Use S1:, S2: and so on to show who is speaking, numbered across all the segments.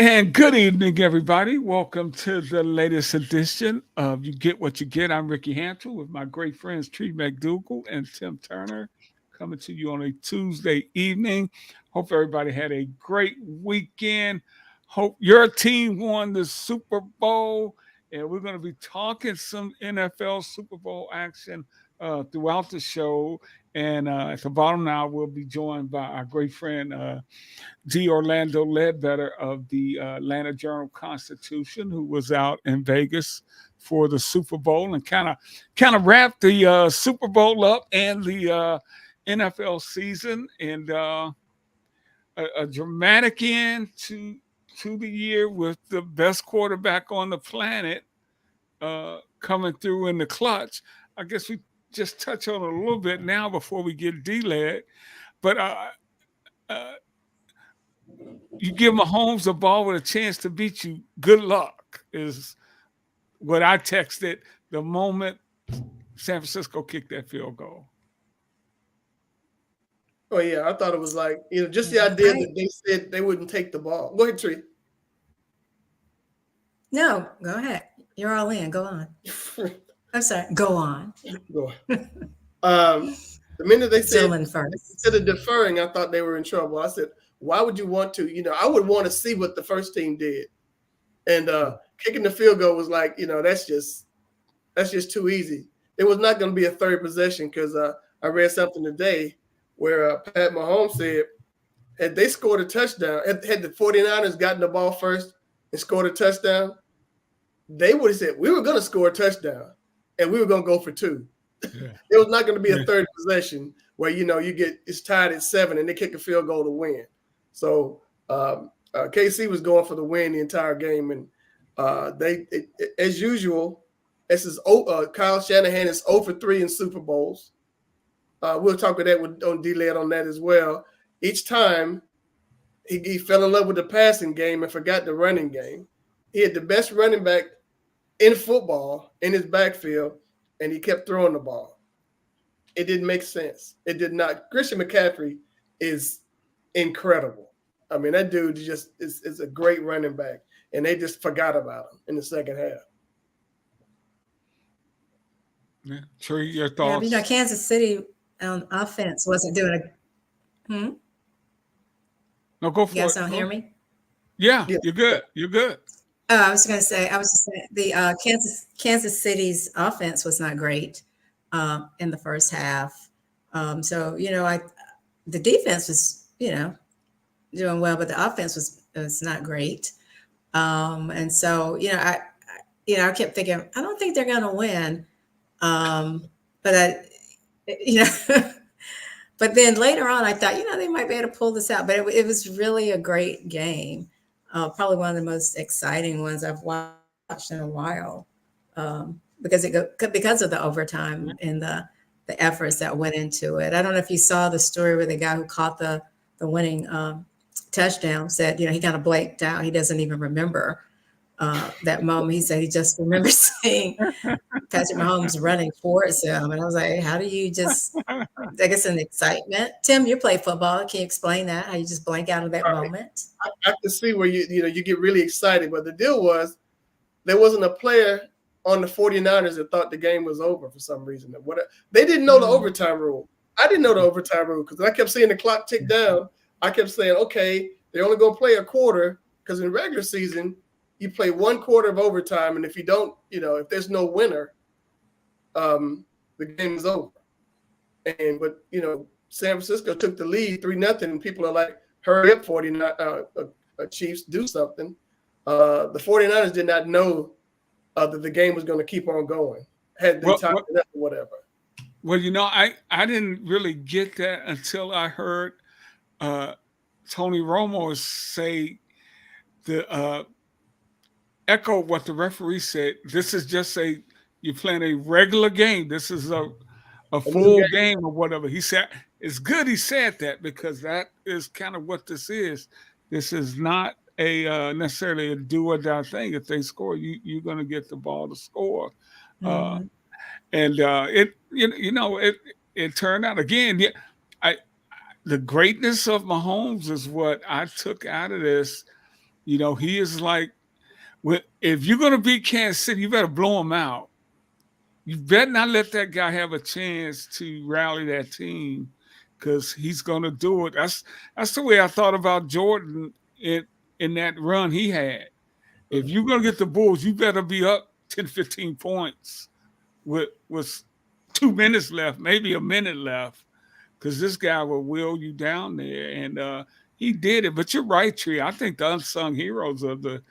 S1: And good evening, everybody. Welcome to the latest edition of You Get What You Get. I'm Rickey Hampton with my great friends Tree McDougal and Tim Turner coming to you on a Tuesday evening. Hope everybody had a great weekend. Hope your team won the Super Bowl. And we're going to be talking some NFL Super Bowl action throughout the show. And at the bottom now, we'll be joined by our great friend D. Orlando Ledbetter of the Atlanta Journal Constitution, who was out in Vegas for the Super Bowl and kind of wrapped the Super Bowl up and the NFL season and a dramatic end to the year with the best quarterback on the planet coming through in the clutch. I guess we just touch on it a little bit now before we get D-led, but uh, you give Mahomes a ball with a chance to beat you. Good luck is what I texted the moment San Francisco kicked that field goal.
S2: Oh yeah, I thought it was like just the idea that they said they wouldn't take the ball. Go ahead, Tree.
S3: No, go ahead. You're all in. Go on. I'm sorry. Go on.
S2: Go on. The minute they said
S3: first.
S2: instead of deferring, I thought they were in trouble. I said, why would you want to? I would want to see what the first team did. And kicking the field goal was like, that's just too easy. It was not going to be a third possession because I read something today where Pat Mahomes said, had they scored a touchdown, had the 49ers gotten the ball first and scored a touchdown, they would have said, we were going to score a touchdown and we were going to go for two. Yeah. It was not going to be a third possession where, it's tied at 7 and they kick a field goal to win. So KC was going for the win the entire game. And as usual, this is Kyle Shanahan is 0 for 3 in Super Bowls. We'll talk about that on D-Led on that as well. Each time he fell in love with the passing game and forgot the running game. He had the best running back in football in his backfield, and he kept throwing the ball. It didn't make sense. It did not. Christian McCaffrey is incredible. I mean, that dude is a great running back, and they just forgot about him in the second half.
S1: Yeah. Tree, your thoughts?
S3: Yeah, Kansas City on offense wasn't doing a.
S1: No, go for it.
S3: You guys don't hear me?
S1: Yeah, you're good. You're good.
S3: Oh, I was just saying the Kansas City's offense was not great in the first half. So the defense was doing well, but the offense was not great. And so I kept thinking I don't think they're going to win, but but then later on I thought they might be able to pull this out. But it was really a great game. Probably one of the most exciting ones I've watched in a while, because of the overtime and the efforts that went into it. I don't know if you saw the story where the guy who caught the winning touchdown said, he kind of blanked out. He doesn't even remember that moment. He said he just remembers seeing Patrick Mahomes running towards him, and I was like, how do you just? I guess an excitement. Tim, you play football. Can you explain that? How you just blank out of that moment?
S2: I can see where you get really excited, but the deal was there wasn't a player on the 49ers that thought the game was over for some reason. They didn't know the overtime rule. I didn't know the overtime rule because I kept seeing the clock tick down. I kept saying, okay, they're only going to play a quarter because in regular season you play 1 quarter of overtime, and if you don't, if there's no winner, the game is over. But San Francisco took the lead 3-0, and people are like, hurry up, 49 Chiefs, do something. The 49ers did not know that the game was going to keep on going. Had they timed it up or whatever.
S1: Well, I didn't really get that until I heard Tony Romo say echo what the referee said. This is just you're playing a regular game. This is a full game or whatever. He said it's good he said that because that is kind of what this is. This is not a necessarily a do or die thing. If they score, you're going to get the ball to score. Mm-hmm. And it turned out again. The greatness of Mahomes is what I took out of this. You know, he is like, if you're going to beat Kansas City, you better blow him out. You better not let that guy have a chance to rally that team because he's going to do it. That's the way I thought about Jordan in that run he had. If you're going to get the Bulls, you better be up 10, 15 points with 2 minutes left, maybe a minute left, because this guy will will you down there. And he did it. But you're right, Tree. I think the unsung heroes of the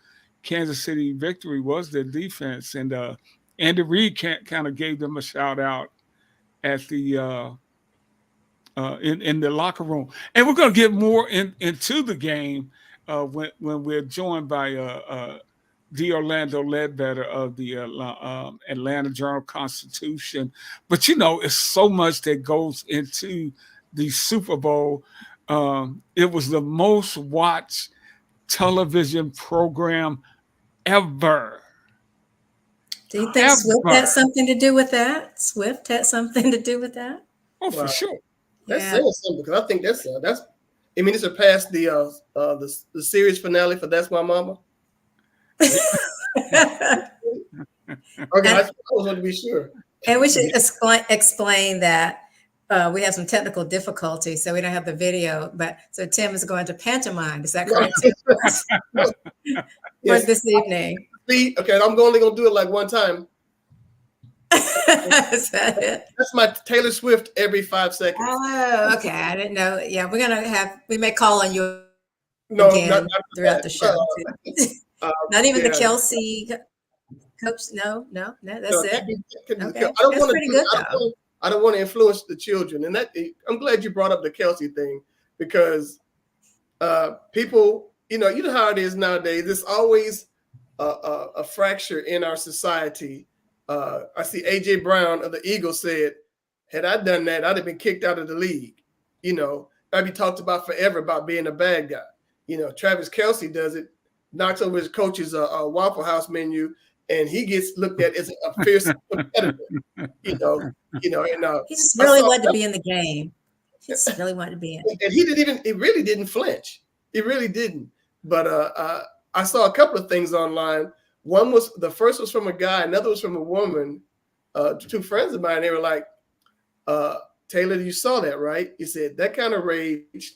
S1: Kansas City victory was their defense. And Andy Reid kind of gave them a shout out at the in the locker room. And we're going to get more into the game when we're joined by D. Orlando Ledbetter of the Atlanta Journal-Constitution. But, you know, it's so much that goes into the Super Bowl. It was the most watched television program ever.
S3: Do you think Swift had something to do with that? Swift had something to do with that?
S1: Oh, for sure.
S2: That's saying something, because I think that's I mean, it surpassed the series finale for That's My Mama. Okay, I was going to be sure.
S3: And we should explain that we have some technical difficulties, so we don't have the video. But so Tim is going to pantomime. Is that correct? For this evening.
S2: Okay, I'm only going to do it like one time.
S3: Is that it?
S2: That's my Taylor Swift every 5 seconds.
S3: Oh, okay. I didn't know. Yeah, we may call on you
S2: again not
S3: throughout the show. Not even the Kelsey coach. No, that's it. Okay. That's pretty good though.
S2: I don't want to influence the children, and I'm glad you brought up the Kelsey thing, because people, you know how it is nowadays. There's always a fracture in our society. I see AJ Brown of the Eagles said, had I done that, I'd have been kicked out of the league. You know, I'd be talked about forever about being a bad guy. You know, Travis Kelsey does it, knocks over his coach's Waffle House menu, and he gets looked at as a fierce competitor. You know, and
S3: he just really wanted to be in the game. He just really wanted to be in.
S2: And he really didn't flinch. He really didn't. But I saw a couple of things online. The first was from a guy, another was from a woman, 2 friends of mine. They were like, Taylor, you saw that, right? He said, that kind of rage.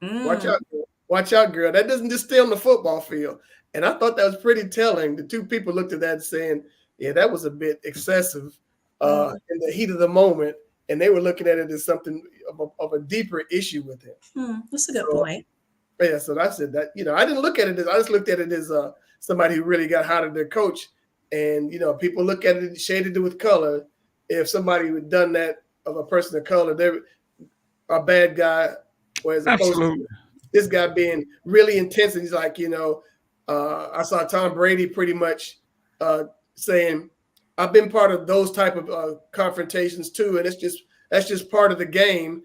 S2: Watch out, girl. That doesn't just stay on the football field. And I thought that was pretty telling. The 2 people looked at that saying, yeah, that was a bit excessive in the heat of the moment. And they were looking at it as something of a deeper issue with him.
S3: That's a good point.
S2: Yeah, so I said that, I didn't look at it as, I just looked at it as somebody who really got hot at their coach. And, people look at it shaded it with color. If somebody had done that of a person of color, they're a bad guy. Whereas opposed to this guy being really intense. And he's like, I saw Tom Brady pretty much saying, I've been part of those type of confrontations too. And that's just part of the game.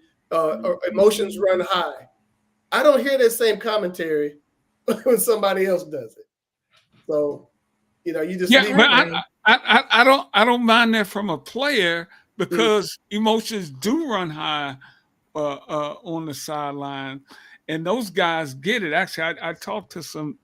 S2: Emotions run high. I don't hear that same commentary when somebody else does it. So, you just
S1: but I don't mind that from a player, because emotions do run high on the sideline, and those guys get it. Actually, I talked to some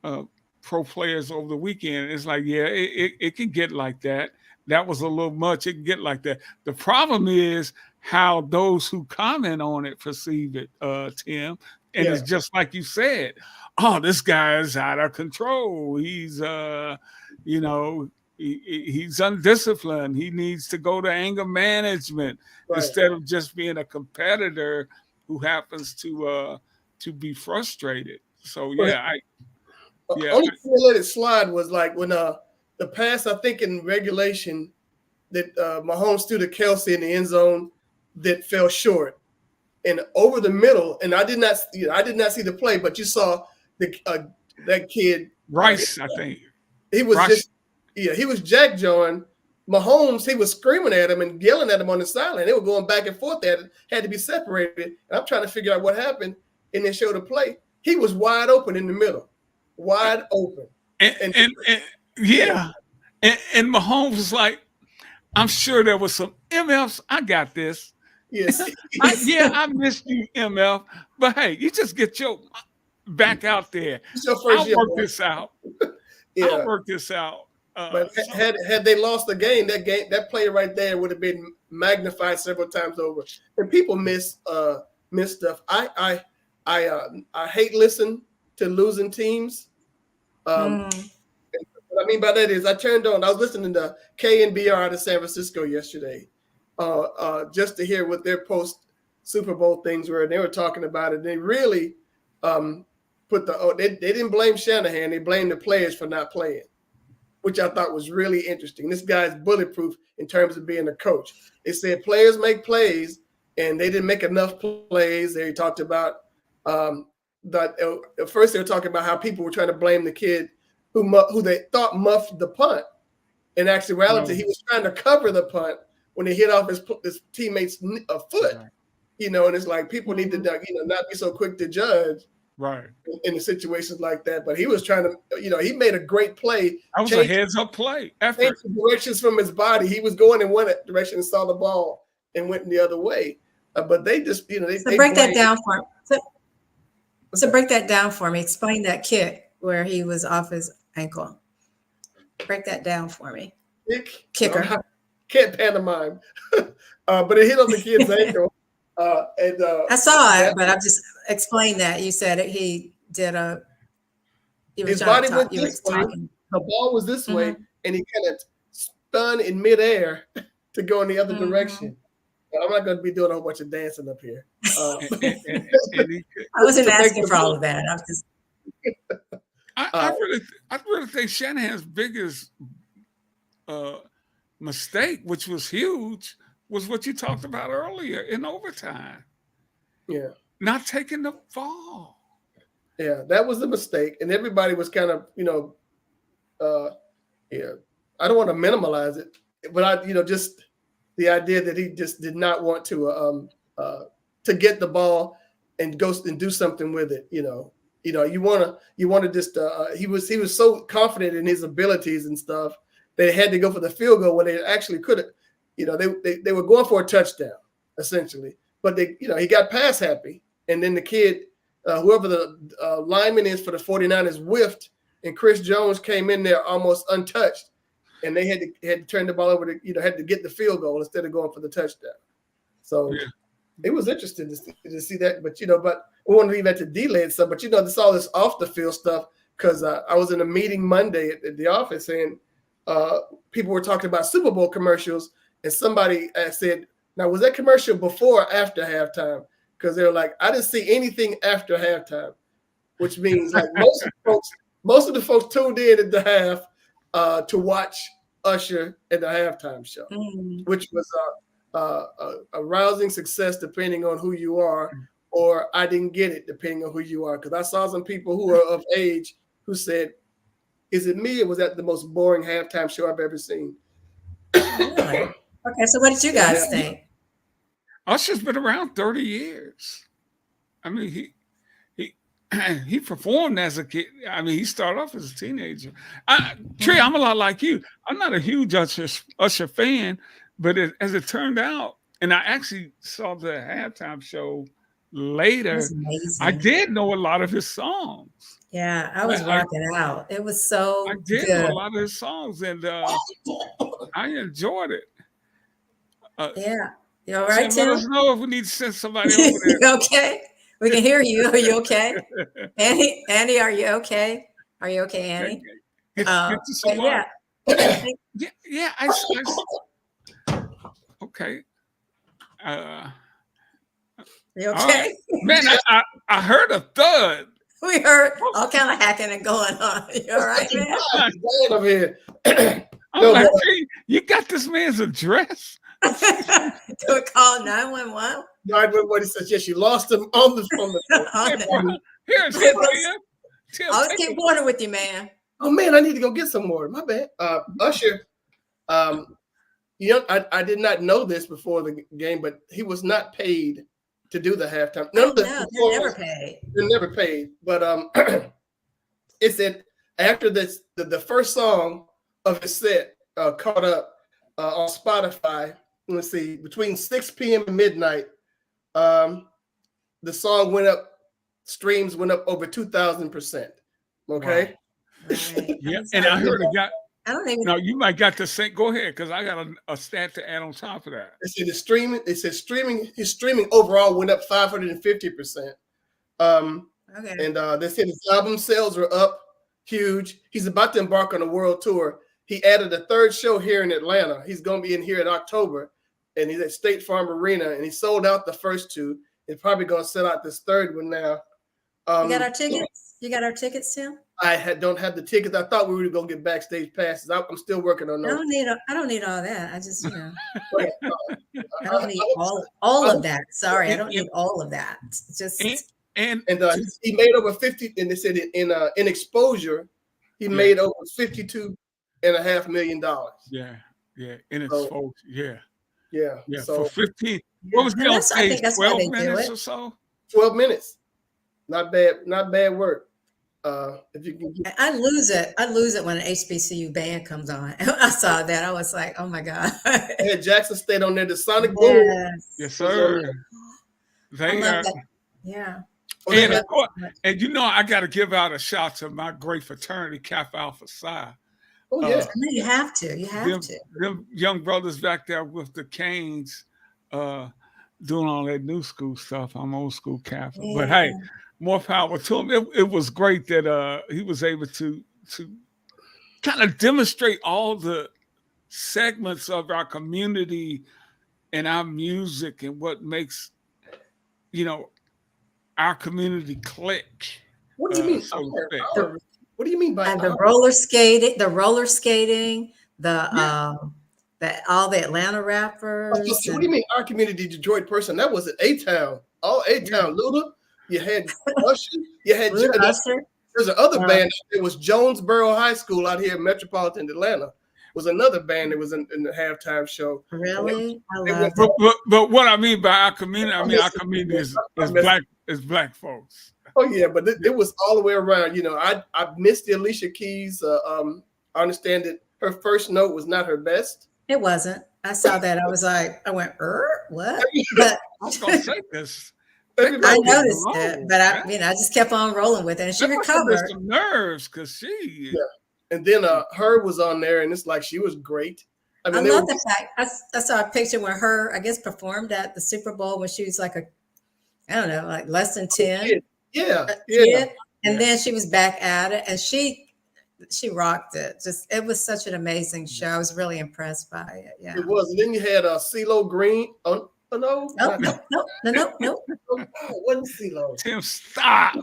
S1: pro players over the weekend. It's like, yeah, it can get like that. That was a little much. It can get like that. The problem is how those who comment on it perceive it, Tim. And it's just like you said, oh, this guy is out of control. He's, he's undisciplined. He needs to go to anger management instead of just being a competitor who happens to be frustrated. So, only thing
S2: I let it slide was like when the pass, I think in regulation, that Mahomes threw to Kelsey in the end zone that fell short and over the middle. And I did not see the play, but you saw that kid
S1: Rice. I think
S2: he was he was jack-jawing Mahomes. He was screaming at him and yelling at him on the sideline. They were going back and forth. That had to be separated. And I'm trying to figure out what happened, and then show the play. He was wide open in the middle, wide open.
S1: And Mahomes was like, I'm sure there was some MFs. I got this.
S2: Yes.
S1: I missed you, MF. But hey, you just get your. back out there.
S2: It's your first
S1: I'll
S2: year,
S1: work
S2: boy.
S1: this out.
S2: Yeah.
S1: I'll work this out.
S2: But had they lost the game, that play right there would have been magnified several times over. And people miss stuff. I hate listening to losing teams. What I mean by that is I was listening to KNBR out of San Francisco yesterday, just to hear what their post Super Bowl things were. And they were talking about it. They really they didn't blame Shanahan. They blamed the players for not playing, which I thought was really interesting. This guy's bulletproof in terms of being a coach. They said players make plays, and they didn't make enough plays. They talked about that. At first, they were talking about how people were trying to blame the kid who they thought muffed the punt. In actuality, he was trying to cover the punt when he hit off his teammate's foot. Right. And it's like people need to not be so quick to judge.
S1: Right.
S2: In situations like that. But he was trying to, he made a great play.
S1: That was a heads-up play. Effort.
S2: Directions from his body. He was going in one direction and saw the ball and went in the other way. But they just, they
S3: break that down for me. So break that down for me. Explain that kick where he was off his ankle. Break that down for me. Kicker.
S2: Can't pantomime. But it hit on the kid's ankle.
S3: I saw it, but I've just explained that. You said it. He did a.
S2: His body went this way. The ball was this way, and he kind of spun in midair to go in the other direction. But I'm not going to be doing a whole bunch of dancing up here.
S3: I wasn't asking for all of that. I'm just.
S1: I really think Shanahan's biggest mistake, which was huge, was what you talked about earlier in overtime.
S2: Yeah.
S1: Not taking the ball.
S2: Yeah, that was the mistake. And everybody was kind of, I don't want to minimalize it, but just the idea that he just did not want to get the ball and go and do something with it. You want to just he was so confident in his abilities and stuff. They had to go for the field goal when they actually could have. They were going for a touchdown essentially, but he got pass happy, and then the kid, whoever the lineman is for the 49ers, whiffed, and Chris Jones came in there almost untouched, and they had to turn the ball over to had to get the field goal instead of going for the touchdown. So it was interesting to see that, but we want to leave that to delay and stuff. But this all this off the field stuff, because I was in a meeting Monday at the office, and people were talking about Super Bowl commercials. And somebody said, now, was that commercial before or after halftime? Because they were like, I didn't see anything after halftime, which means like most of the folks tuned in at the half to watch Usher at the halftime show, which was a rousing success depending on who you are, or I didn't get it depending on who you are. Because I saw some people who are of age who said, is it me or was that the most boring halftime show I've ever seen?
S3: Really? Okay, so what did you guys think?
S1: Usher's been around 30 years. I mean, he performed as a kid. I mean, he started off as a teenager. Trey, I'm a lot like you. I'm not a huge Usher fan, but as it turned out, and I actually saw the halftime show later, I did know a lot of his songs.
S3: Yeah, I was rocking out. It was so
S1: I did
S3: good.
S1: know a lot of his songs, and I enjoyed it.
S3: Yeah. You all right,
S1: Tim?
S3: Tim?
S1: Let us know if we need to send somebody over there.
S3: You okay? We can hear you. Are you okay? Andy, are you okay? Are you okay, Andy?
S1: Get to some
S3: yeah.
S1: Okay.
S3: You okay?
S1: Man, I heard a thud.
S3: We heard all kind of hacking and going on. You all right, man?
S2: Over here.
S1: I'm like, hey, you got this man's address?
S3: Do we call 911?
S2: 911. He says, yes, you lost him on the phone.
S1: Here's Tim.
S3: I'll just keep water with you, man.
S2: Oh, man, I need to go get some more. My bad. Usher, I did not know this before the game, but he was not paid to do the halftime.
S3: No, they're never paid.
S2: They're never paid. But it said after this, the first song of his set caught up on Spotify. Let's see, between 6 p.m. and midnight, the song went up streams went up over 2,000%. Okay.
S3: Wow. Right.
S1: Yeah, and I heard it got.
S3: I don't even.
S1: Now you might got to say. Go ahead, because I got a stat to add on top of that.
S2: They said the streaming. They said his streaming overall went up 550%.
S3: Okay.
S2: And they said his album sales are up huge. He's about to embark on a world tour. He added a third show here in Atlanta. He's going to be in here in October, and he's at State Farm Arena, and he sold out the first two. He's probably going to sell out this third one now.
S3: You got our tickets? You got our tickets, Tim?
S2: Don't have the tickets. I thought we were going to get backstage passes. I'm still working on those.
S3: I don't need all that. I just, I don't need all of that. Sorry, I don't need all of that. Just
S1: and
S2: he made over 50, and they said in exposure, he made over $52.5 million.
S1: Yeah, in exposure, yeah.
S2: So
S1: for 15, what was he on stage? 12 minutes or so.
S2: 12 minutes, not bad work. If you can
S3: I lose it when an HBCU band comes on. I saw that. I was like, oh my God.
S2: They had Jackson State on there, the Sonic Boom.
S1: Yes, sir.
S3: They are. Yeah.
S1: And I got to give out a shout to my great fraternity, Kappa Alpha Psi.
S2: Oh yes,
S3: you have to. You have to.
S1: Them young brothers back there with the canes, doing all that new school stuff. I'm old school Kappa, but hey, more power to him. It was great that he was able to kind of demonstrate all the segments of our community and our music and what makes our community click.
S2: What do you mean? What do you mean by
S3: the roller skating? The roller skating, all the Atlanta rappers.
S2: What do you mean our community, Detroit person? That was at A-Town. All A-Town, Luda. You had Usher. You had
S3: Usher.
S2: There's another band. It was Jonesboro High School out here in metropolitan Atlanta. Was another band that was in the halftime show.
S3: Really?
S2: But
S1: what I mean by our community, our community is black folks.
S2: Oh yeah, but it was all the way around. I missed the Alicia Keys. I understand that her first note was not her best.
S3: It wasn't. I saw that. I went, what? But
S1: I was gonna say this.
S3: I noticed it, but I just kept on rolling with it, and she recovered.
S1: Some nerves, because she.
S2: Yeah. And then her was on there, and it's like she was great.
S3: I love the fact I saw a picture where her, I guess, performed at the Super Bowl when she was like like less than 10.
S2: Yeah.
S3: And then she was back at it, and she rocked it. It was such an amazing show. I was really impressed by it. Yeah,
S2: it was. And then you had CeeLo Green. Oh no!
S3: No.
S2: It wasn't CeeLo.
S1: Tim, stop.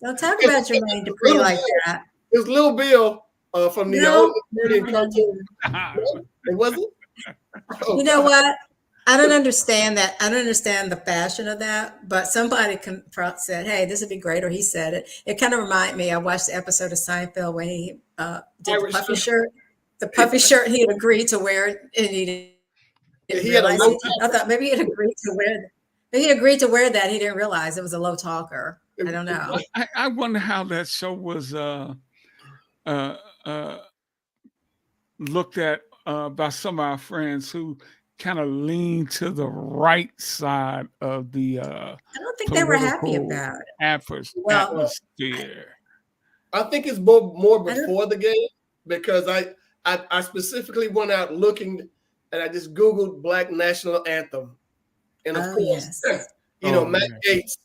S3: Don't talk about Jermaine Dupri like that.
S2: It was Lil Bill from the old cartoon. It wasn't?
S3: You know what? I don't understand that. I don't understand the fashion of that. But somebody said, hey, this would be great. Or he said it. It kind of reminded me. I watched the episode of Seinfeld when he did the puffy shirt. The puffy shirt he had agreed to wear. And he I thought maybe he had agreed to wear that. He agreed to wear that. He didn't realize it was a low talker. I don't know.
S1: I wonder how that show was looked at by some of our friends who kind of leaned to the right side of the
S3: I don't think they were happy about it.
S1: Atmosphere.
S2: I think it's more before the game, because I specifically went out looking, and I just Googled Black National Anthem. And of course, Matt Gaetz,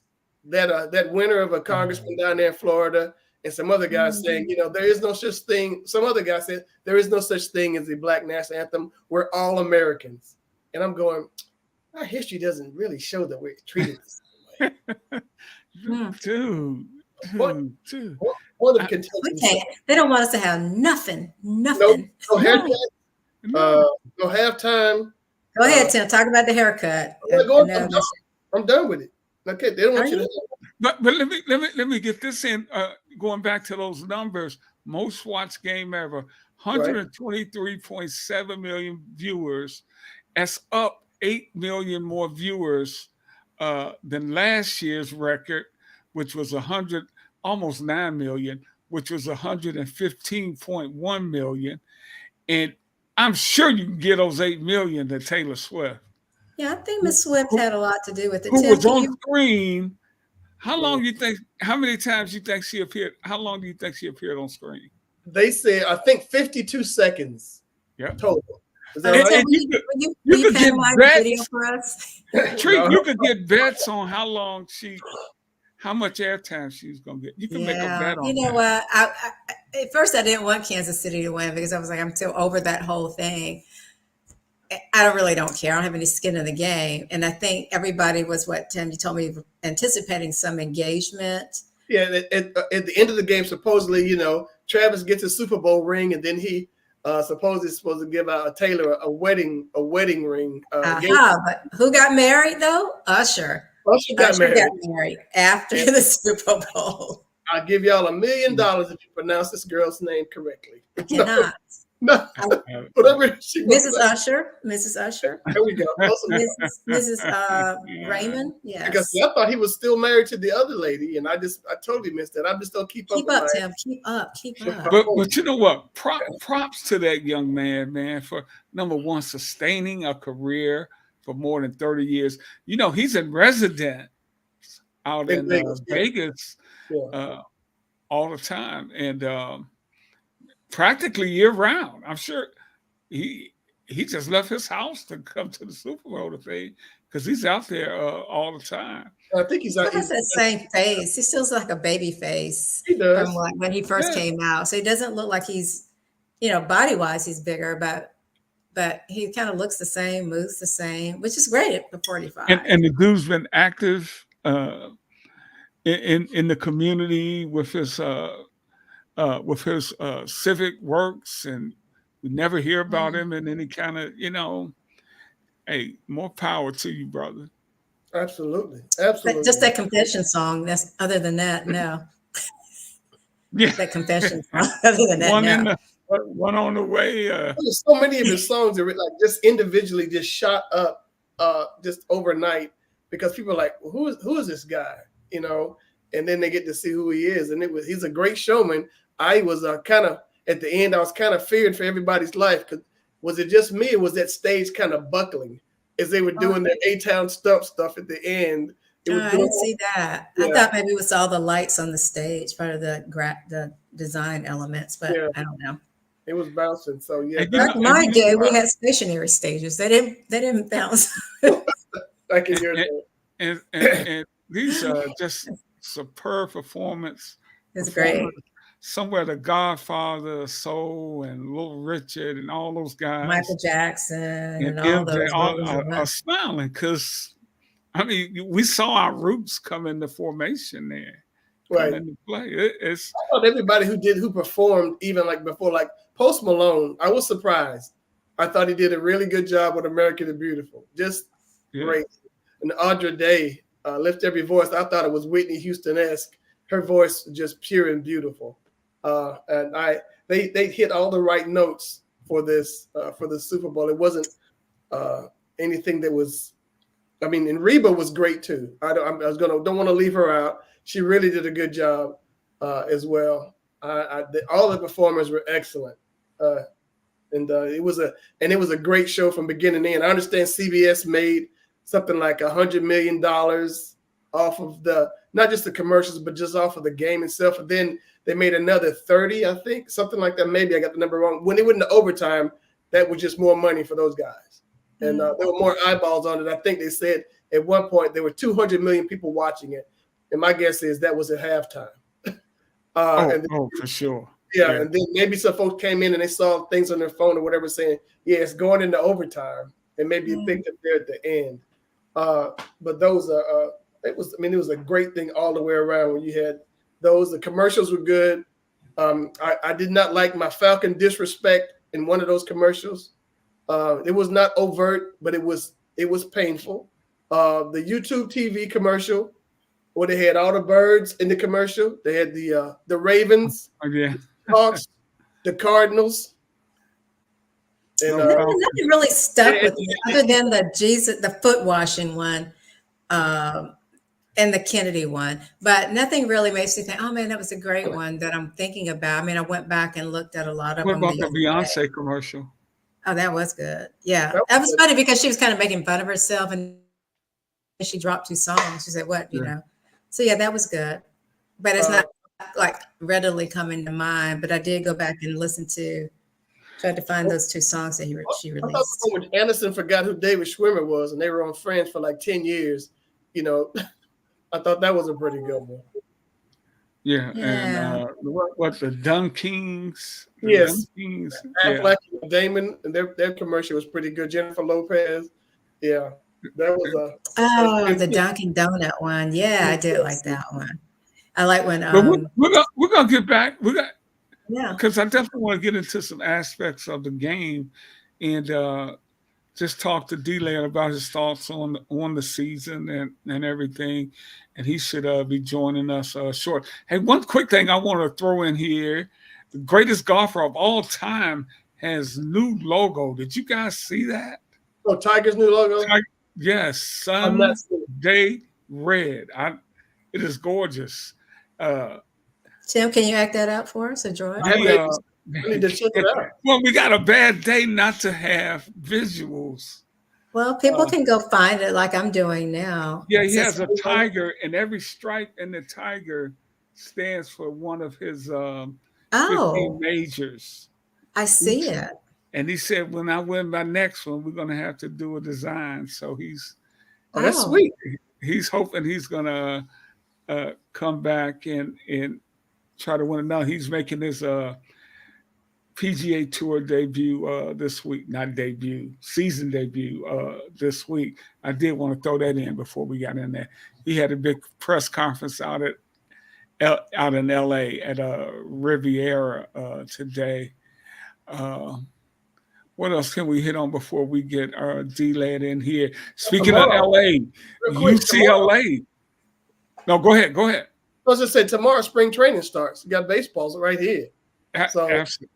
S2: that winner of a congressman down there in Florida, and some other guys saying, there is no such thing. Some other guys said there is no such thing as a Black National Anthem. We're all Americans. And I'm going, our history doesn't really show that we're treated the same way.
S1: Dude.
S2: One of the contestants.
S3: They don't want us to have nothing.
S2: No haircut. No halftime.
S3: Go ahead, Tim. Talk about the haircut.
S2: I'm done with it. Okay, they don't want you to.
S1: But let me get this in. Going back to those numbers, most watched game ever, 123.7 million viewers. That's up 8 million more viewers than last year's record, which was almost 9 million, which was 115.1 million. And I'm sure you can get those 8 million to Taylor Swift.
S3: Yeah, I think Miss Swift had a lot to do with it.
S1: Who was on screen How long you think? How many times you think she appeared? How long do you think she appeared on screen?
S2: They said I think 52 seconds
S1: Yeah.
S2: total. Is that
S1: And,
S2: right?
S1: and
S3: Will you
S1: could get
S3: pantomime the video
S1: bets.
S3: for us?
S1: Treat,
S2: No.
S1: you could get bets on how much airtime she's gonna get. You can make a bet on
S3: You know
S1: that.
S3: what? At first I didn't want Kansas City to win because I was like, I'm too over that whole thing. I really don't care. I don't have any skin in the game. And I think everybody was what, Tim, you told me, anticipating some engagement.
S2: Yeah, at the end of the game, supposedly, Travis gets a Super Bowl ring, and then he supposedly is supposed to give out Taylor a wedding ring.
S3: But who got married though? Usher.
S2: Usher got
S3: married after the Super Bowl.
S2: I'll give y'all $1 million if you pronounce this girl's name correctly.
S3: I cannot.
S2: No, whatever she was.
S3: Mrs. Usher.
S2: There we go.
S3: Mrs. Raymond. Yes.
S2: Because I thought he was still married to the other lady, and I totally missed that. I just don't keep up.
S3: Keep up, Tim. Keep up.
S1: But you know what? Props to that young man, for number one, sustaining a career for more than 30 years. He's in residence out in Vegas all the time, and practically year round. I'm sure he just left his house to come to the Super Bowl today because he's out there all the time.
S2: I think he's.
S3: He has that same face. He still looks like a baby face.
S2: He does.
S3: From when he first came out. So he doesn't look like he's, body wise he's bigger, but he kind of looks the same, moves the same, which is great at 45.
S1: And the dude's been active in the community with his civic works, and we never hear about him in any kind of, hey, more power to you, brother.
S2: Absolutely.
S3: Just that confession song. That's other than that, no.
S1: Yeah,
S3: that confession song. Other than that,
S1: one on the way.
S2: There's so many of his songs that were like just individually just shot up just overnight because people are like, well, who is this guy? And then they get to see who he is, and he's a great showman. I was kind of at the end. I was kind of fearing for everybody's life because was it just me, or was that stage kind of buckling as they were doing their A-Town stuff at the end?
S3: I didn't see that. Yeah. I thought maybe it was all the lights on the stage, part of the design elements, but I don't know.
S2: It was bouncing, so yeah.
S3: Back in my day, we had stationary stages. They didn't bounce.
S2: Like in your day.
S1: And these are just superb performance.
S3: It's great.
S1: Somewhere the Godfather, Soul, and Little Richard, and all those guys,
S3: Michael Jackson, and all those
S1: are smiling because, we saw our roots come into formation there,
S2: right?
S1: Into play. I
S2: thought everybody who performed even like before, like Post Malone, I was surprised. I thought he did a really good job with American the Beautiful, just great. And Audra Day, Lift Every Voice. I thought it was Whitney Houston-esque. Her voice was just pure and beautiful. And they hit all the right notes for the Super Bowl. It wasn't anything that was. And Reba was great too. Don't want to leave her out. She really did a good job as well. All the performers were excellent, and it was a great show from beginning to end. I understand CBS made something like $100 million off of not just the commercials, but just off of the game itself. And then they made another 30, I think, something like that. Maybe I got the number wrong. When they went into overtime, that was just more money for those guys. And there were more eyeballs on it. I think they said at one point there were 200 million people watching it. And my guess is that was at halftime.
S1: For sure.
S2: Yeah, and then maybe some folks came in and they saw things on their phone or whatever saying, yeah, it's going into overtime. And maybe you picked up there at the end. But those are it was a great thing all the way around when you had those. The commercials were good. I did not like my Falcon disrespect in one of those commercials. It was not overt, but it was painful. The YouTube TV commercial where they had all the birds in the commercial. They had the Ravens, Hawks, the Cardinals. And,
S3: nothing really stuck with me other than the foot washing one, and the Kennedy one. But nothing really makes me think, oh man, that was a great one that I'm thinking about. I went back and looked at a lot of them.
S1: What about the Beyonce commercial?
S3: Oh, that was good. Yeah, that was funny because she was kind of making fun of herself, and she dropped 2 songs. She said, "What, So yeah, that was good, but it's not like readily coming to mind. But I did go back and tried to find those 2 songs that she
S2: I thought
S3: released.
S2: when Anderson forgot who David Schwimmer was, and they were on Friends for like 10 years. I thought that was a pretty good one.
S1: Yeah, and
S3: Yeah.
S1: what the Dunkings? The
S2: Yes,
S1: Dunkings. Yeah.
S2: Affleck and Damon, and their commercial was pretty good. Jennifer Lopez, yeah, that was a.
S3: Oh, the Dunkin' Donut one. Yeah, I did like that one. I like when
S1: But we're gonna get back.
S3: yeah.
S1: Because I definitely want to get into some aspects of the game, and just talk to D-Lane about his thoughts on the season and everything. And he should be joining us short. Hey, one quick thing I want to throw in here: the greatest golfer of all time has new logo. Did you guys see that?
S2: Oh, Tiger's new logo.
S1: Yes,
S2: I'm not seeing
S1: Sunday Red. It is gorgeous.
S3: Tim, can you act that out for us, or Joy?
S2: I need to check it out.
S1: Well, we got a bad day not to have visuals.
S3: Well, people can go find it like I'm doing now.
S1: Yeah, he has a tiger, and every stripe in the tiger stands for one of his 15 majors.
S3: I see it.
S1: And he said, when I win my next one, we're going to have to do a design. So
S2: that's sweet.
S1: He's hoping he's going to come back and try to win another. He's making his PGA Tour debut this week, not debut, season debut this week. I did want to throw that in before we got in there. He had a big press conference out in LA at Riviera today. What else can we hit on before we get D-Led in here? Speaking of LA, UCLA. No, go ahead.
S2: I was just saying, tomorrow spring training starts. You got baseballs right here. So,
S1: absolutely.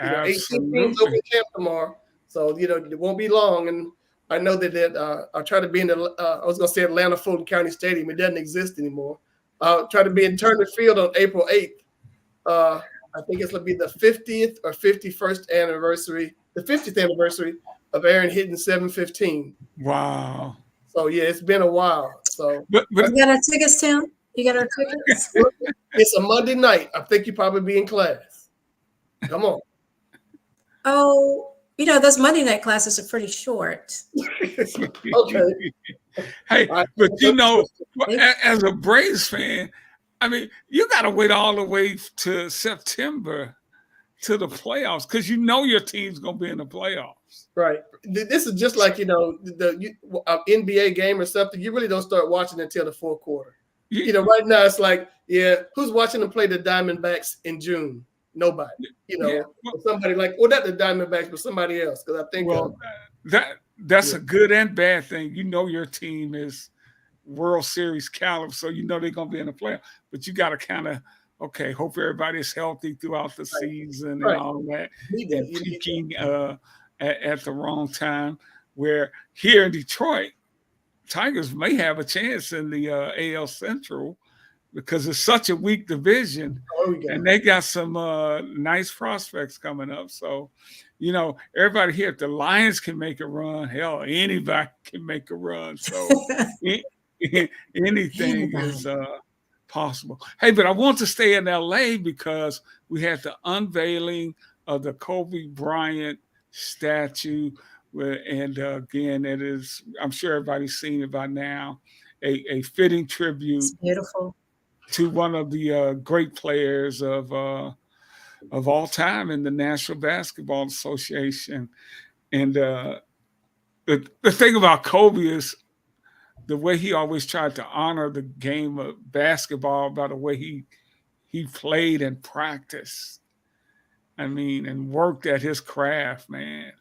S2: 18 teams open camp tomorrow. So, it won't be long. And I know that I'll try to be in I was going to say Atlanta Fulton County Stadium. It doesn't exist anymore. I'll try to be in Turner Field on April 8th. I think it's going to be the 50th or 51st anniversary, the 50th anniversary of Aaron hitting 715.
S1: Wow.
S2: So, yeah, it's been a while. So,
S3: but you got our tickets, Tim? You got our tickets?
S2: It's a Monday night. I think you probably be in class. Come on.
S3: Oh, those Monday night classes are pretty short.
S2: Okay.
S1: Hey, but as a Braves fan, I mean, you got to wait all the way to September to the playoffs because your team's going to be in the playoffs.
S2: Right. This is just like, the NBA game or something. You really don't start watching until the fourth quarter. Right now it's like, who's watching them play the Diamondbacks in June? Nobody. Somebody like, not the Diamondbacks, but somebody else. Because I think
S1: that's a good and bad thing. Your team is World Series caliber, so they're going to be in the playoff. But you got to kind of hope everybody's healthy throughout the season and all that, and peaking at the wrong time. Where here in Detroit, Tigers may have a chance in the AL Central because it's such a weak division, and they got some nice prospects coming up. So, everybody here, if the Lions can make a run, hell, anybody can make a run. So anything is possible. Hey, but I want to stay in LA because we had the unveiling of the Kobe Bryant statue. And again, it is, I'm sure everybody's seen it by now, a fitting tribute
S3: beautiful
S1: to one of the great players of all time in the National Basketball Association. And the thing about Kobe is the way he always tried to honor the game of basketball by the way he played and practiced. I mean, and worked at his craft, man.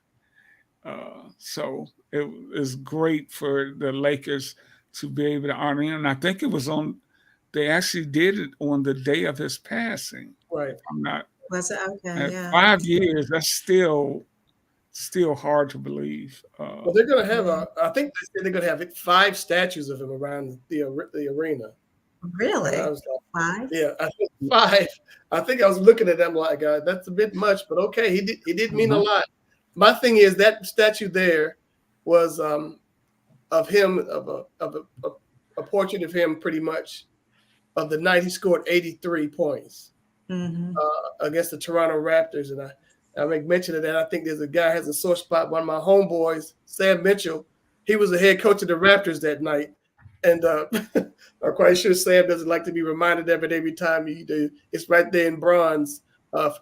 S1: So it was great for the Lakers to be able to honor him. And I think it was they actually did it on the day of his passing.
S2: Right.
S1: I'm not.
S3: Was it? Okay, yeah.
S1: 5 years, that's still hard to believe.
S2: Well, they're going to have I think they said they're going to have 5 statues of him around the arena.
S3: Really?
S2: I was like,
S3: 5?
S2: Yeah, I think 5. I think I was looking at them like, that's a bit much, but okay, he did mean a lot. My thing is that statue there was of him a portrait of him pretty much of the night he scored 83 points against the Toronto Raptors. And I make mention of that. I think there's a guy has a sore spot. One of my homeboys, Sam Mitchell, he was the head coach of the Raptors that night. And I'm quite sure Sam doesn't like to be reminded of it every time you do. It's right there in bronze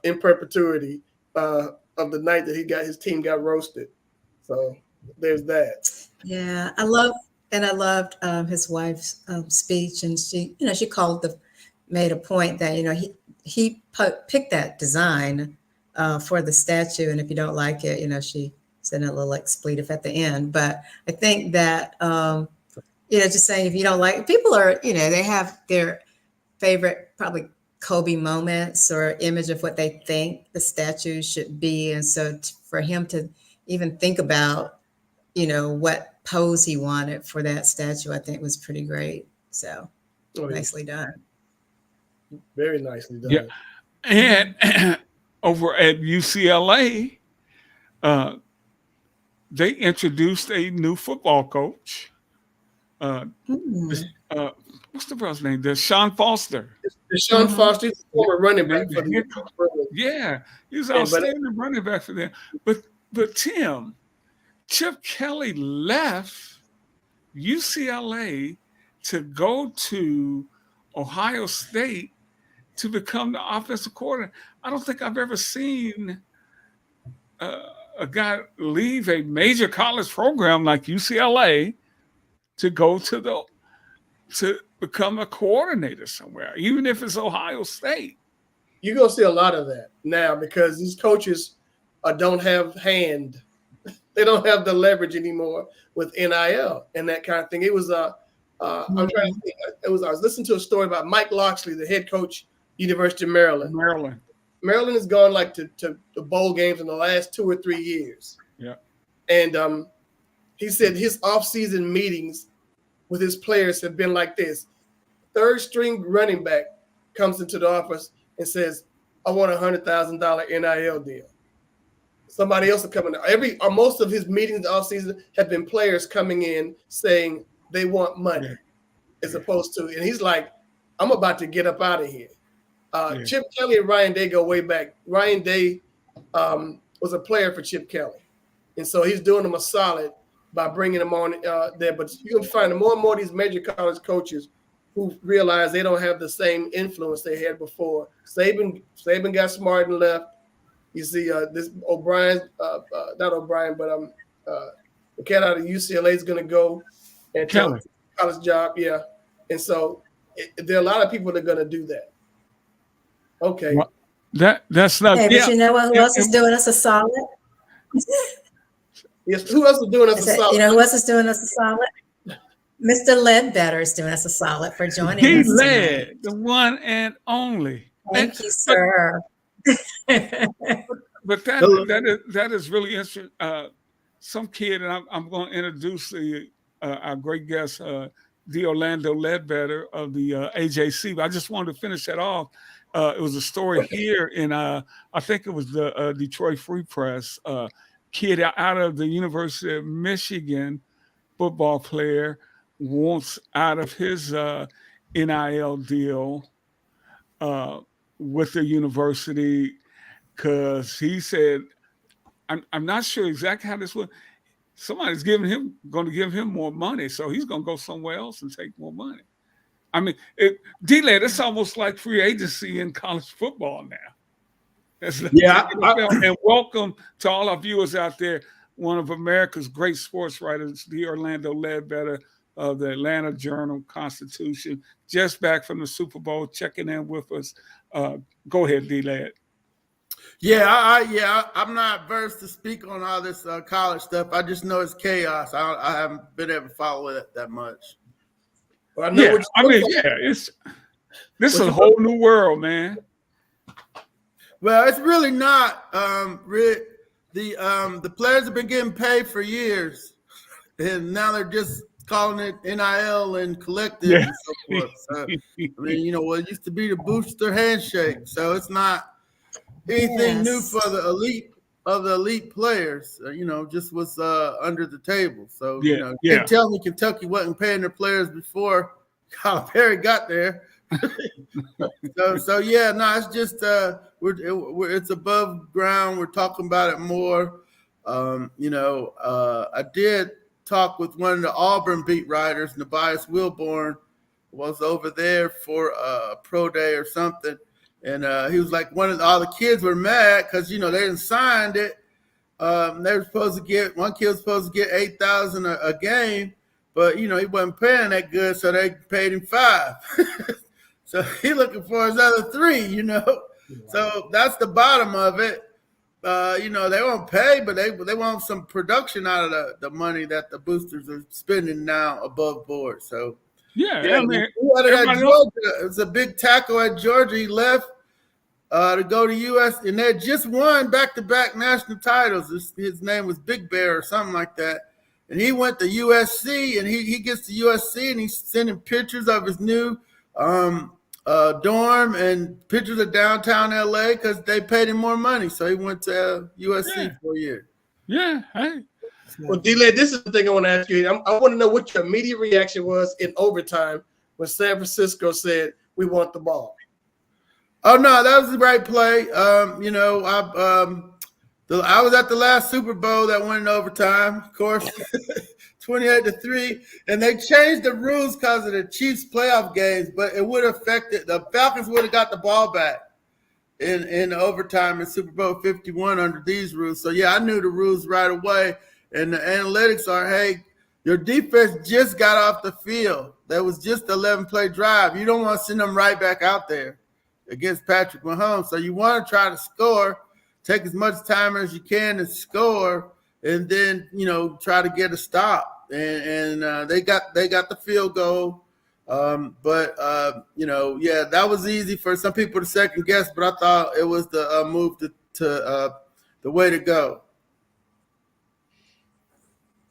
S2: in perpetuity of the night that his team got roasted. So there's that.
S3: Yeah, I loved his wife's speech, and she made a point that he picked that design for the statue, and if you don't like it, she said a little expletive at the end. But I think that just saying if you don't like, people are they have their favorite probably Kobe moments or image of what they think the statue should be, and so for him to even think about what pose he wanted for that statue, I think was pretty great. So nicely done.
S2: Very nicely done.
S1: Yeah. And over at UCLA, they introduced a new football coach. What's the brother's name? There's Sean Foster.
S2: Sean Foster, he's a former running back for the
S1: Yeah, he was outstanding running back for them. But Tim, Chip Kelly left UCLA to go to Ohio State to become the offensive coordinator. I don't think I've ever seen a guy leave a major college program like UCLA to go to become a coordinator somewhere, even if it's Ohio State.
S2: You're going to see a lot of that now because these coaches don't have they don't have the leverage anymore with NIL and that kind of thing. It was I'm trying to think. I was listening to a story about Mike Locksley, the head coach, University of Maryland. Maryland has gone to the bowl games in the last 2 or 3 years.
S1: Yeah.
S2: And he said his off-season meetings with his players have been like this. Third string running back comes into the office and says, I want a $100,000 NIL deal. Somebody else will come in. Most of his meetings off season have been players coming in saying they want money, as opposed to, and he's like, I'm about to get up out of here. Chip Kelly and Ryan Day go way back. Ryan Day was a player for Chip Kelly, and so he's doing them a solid by bringing them on there. But you can find more and more of these major college coaches who realize they don't have the same influence they had before. Saban got smart and left. You see, this O'Brien, not O'Brien, but the cat out of UCLA is going to go and take a college job. Yeah. And so there are a lot of people that are going to do that. Okay.
S1: Well, that's not.
S3: Hey, but you know what? Who else is doing us a solid?
S2: Yes. Who else is doing us a solid?
S3: You know who else is doing us a solid? Mr. Ledbetter is doing us a solid for joining us.
S1: Led, the one and only.
S3: Thank you, sir.
S1: But that is really interesting. Some kid, and I'm going to introduce our great guest, the Orlando Ledbetter of the AJC. But I just wanted to finish that off. It was a story here in, I think it was the Detroit Free Press. Kid out of the University of Michigan, football player, wants out of his NIL deal with the university because he said, I'm not sure exactly how this was. Somebody's going to give him more money, so he's going to go somewhere else and take more money. I mean, D-Led, it's almost like free agency in college football now. And welcome to all our viewers out there. One of America's great sports writers, the Orlando Ledbetter of the Atlanta Journal-Constitution, just back from the Super Bowl, checking in with us. Go ahead, D-Led.
S4: Yeah, I'm not versed to speak on all this college stuff. I just know it's chaos. I haven't been able to follow it that much.
S2: Well,
S1: this is a whole new world, man.
S4: Well, it's really not. The players have been getting paid for years, and now they're just calling it NIL and collective and so forth. So, I mean, it used to be the booster handshake, so it's not anything new for the elite of the elite players, just was under the table. So,
S1: Yeah,
S4: you can't tell me Kentucky wasn't paying their players before Calipari got there. so yeah, no, it's just it's above ground. We're talking about it more. I did talk with one of the Auburn beat writers, Tobias Wilborn, was over there for a pro day or something. And he was like, all the kids were mad because, they didn't signed it. They were supposed to get, one kid was supposed to get $8,000 a game, but, he wasn't paying that good, so they paid him $5,000. So he looking for his other $3,000, So that's the bottom of it. They won't pay, but they want some production out of the money that the boosters are spending now above board. So
S1: I mean,
S4: it's a big tackle at Georgia. He left to go to U.S. and they just won back-to-back national titles. His name was Big Bear or something like that. And he went to USC, and he gets to USC, and he's sending pictures of his new dorm and pictures of downtown LA because they paid him more money. So he went to USC for a year.
S1: Yeah. Hey.
S2: Well, D-Led, this is the thing I want to ask you. I want to know what your immediate reaction was in overtime when San Francisco said, "We want the ball."
S4: Oh no, that was the right play. I was at the last Super Bowl that went in overtime, of course, 28-3, and they changed the rules because of the Chiefs playoff games, but it would have affected the Falcons would have got the ball back in overtime in Super Bowl 51 under these rules. So yeah, I knew the rules right away, and the analytics are, hey, your defense just got off the field. That was just an 11-play drive. You don't want to send them right back out there against Patrick Mahomes. So you want to try to score, take as much time as you can to score, and then, try to get a stop. And they got the field goal. That was easy for some people to second guess, but I thought it was the move to the way to go.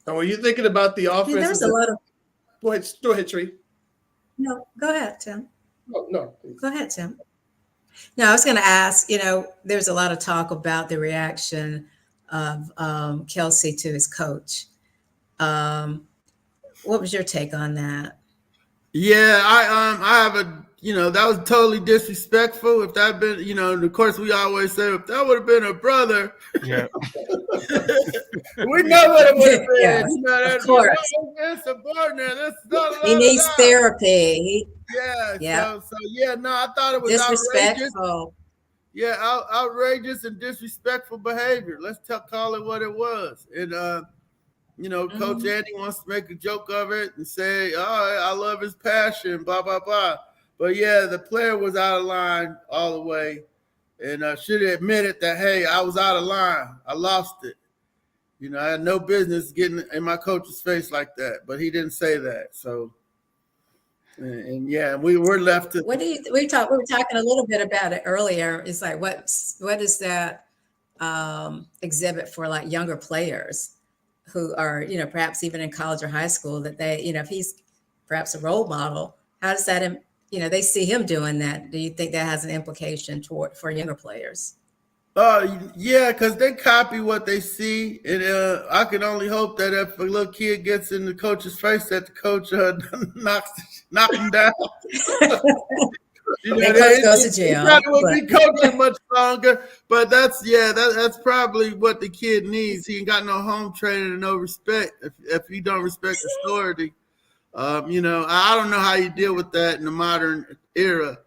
S2: And when you're thinking about the offense,
S3: there's a lot of.
S2: Go ahead, Tree.
S3: No, go ahead, Tim.
S2: No.
S3: Go ahead, Tim. No, I was going to ask, there's a lot of talk about the reaction of Kelsey to his coach. What was your take on that?
S4: Yeah, I have that was totally disrespectful. If that had been, of course we always say if that would have been a brother,
S1: yeah,
S4: we know what it would have been.
S3: Yeah, of course.
S4: It's subordinate.
S3: He needs therapy.
S4: Yeah. So I thought it was
S3: disrespectful.
S4: Outrageous. Yeah, outrageous and disrespectful behavior. Let's call it what it was. And Coach Andy wants to make a joke of it and say, "Oh, I love his passion," blah blah blah. But yeah, the player was out of line all the way, and should have admitted that, hey, I was out of line. I lost it. I had no business getting in my coach's face like that, but he didn't say that. So. And we were left to.
S3: What do you? We were talking a little bit about it earlier. It's like what is that exhibit for like younger players who are perhaps even in college or high school that they if he's perhaps a role model, how does that they see him doing that? Do you think that has an implication for younger players?
S4: Yeah, because they copy what they see, and I can only hope that if a little kid gets in the coach's face, that the coach knock him down.
S3: That coach goes to jail.
S4: He probably would be coaching much longer, but that's probably what the kid needs. He ain't got no home training and no respect. If you don't respect authority, I don't know how you deal with that in the modern era.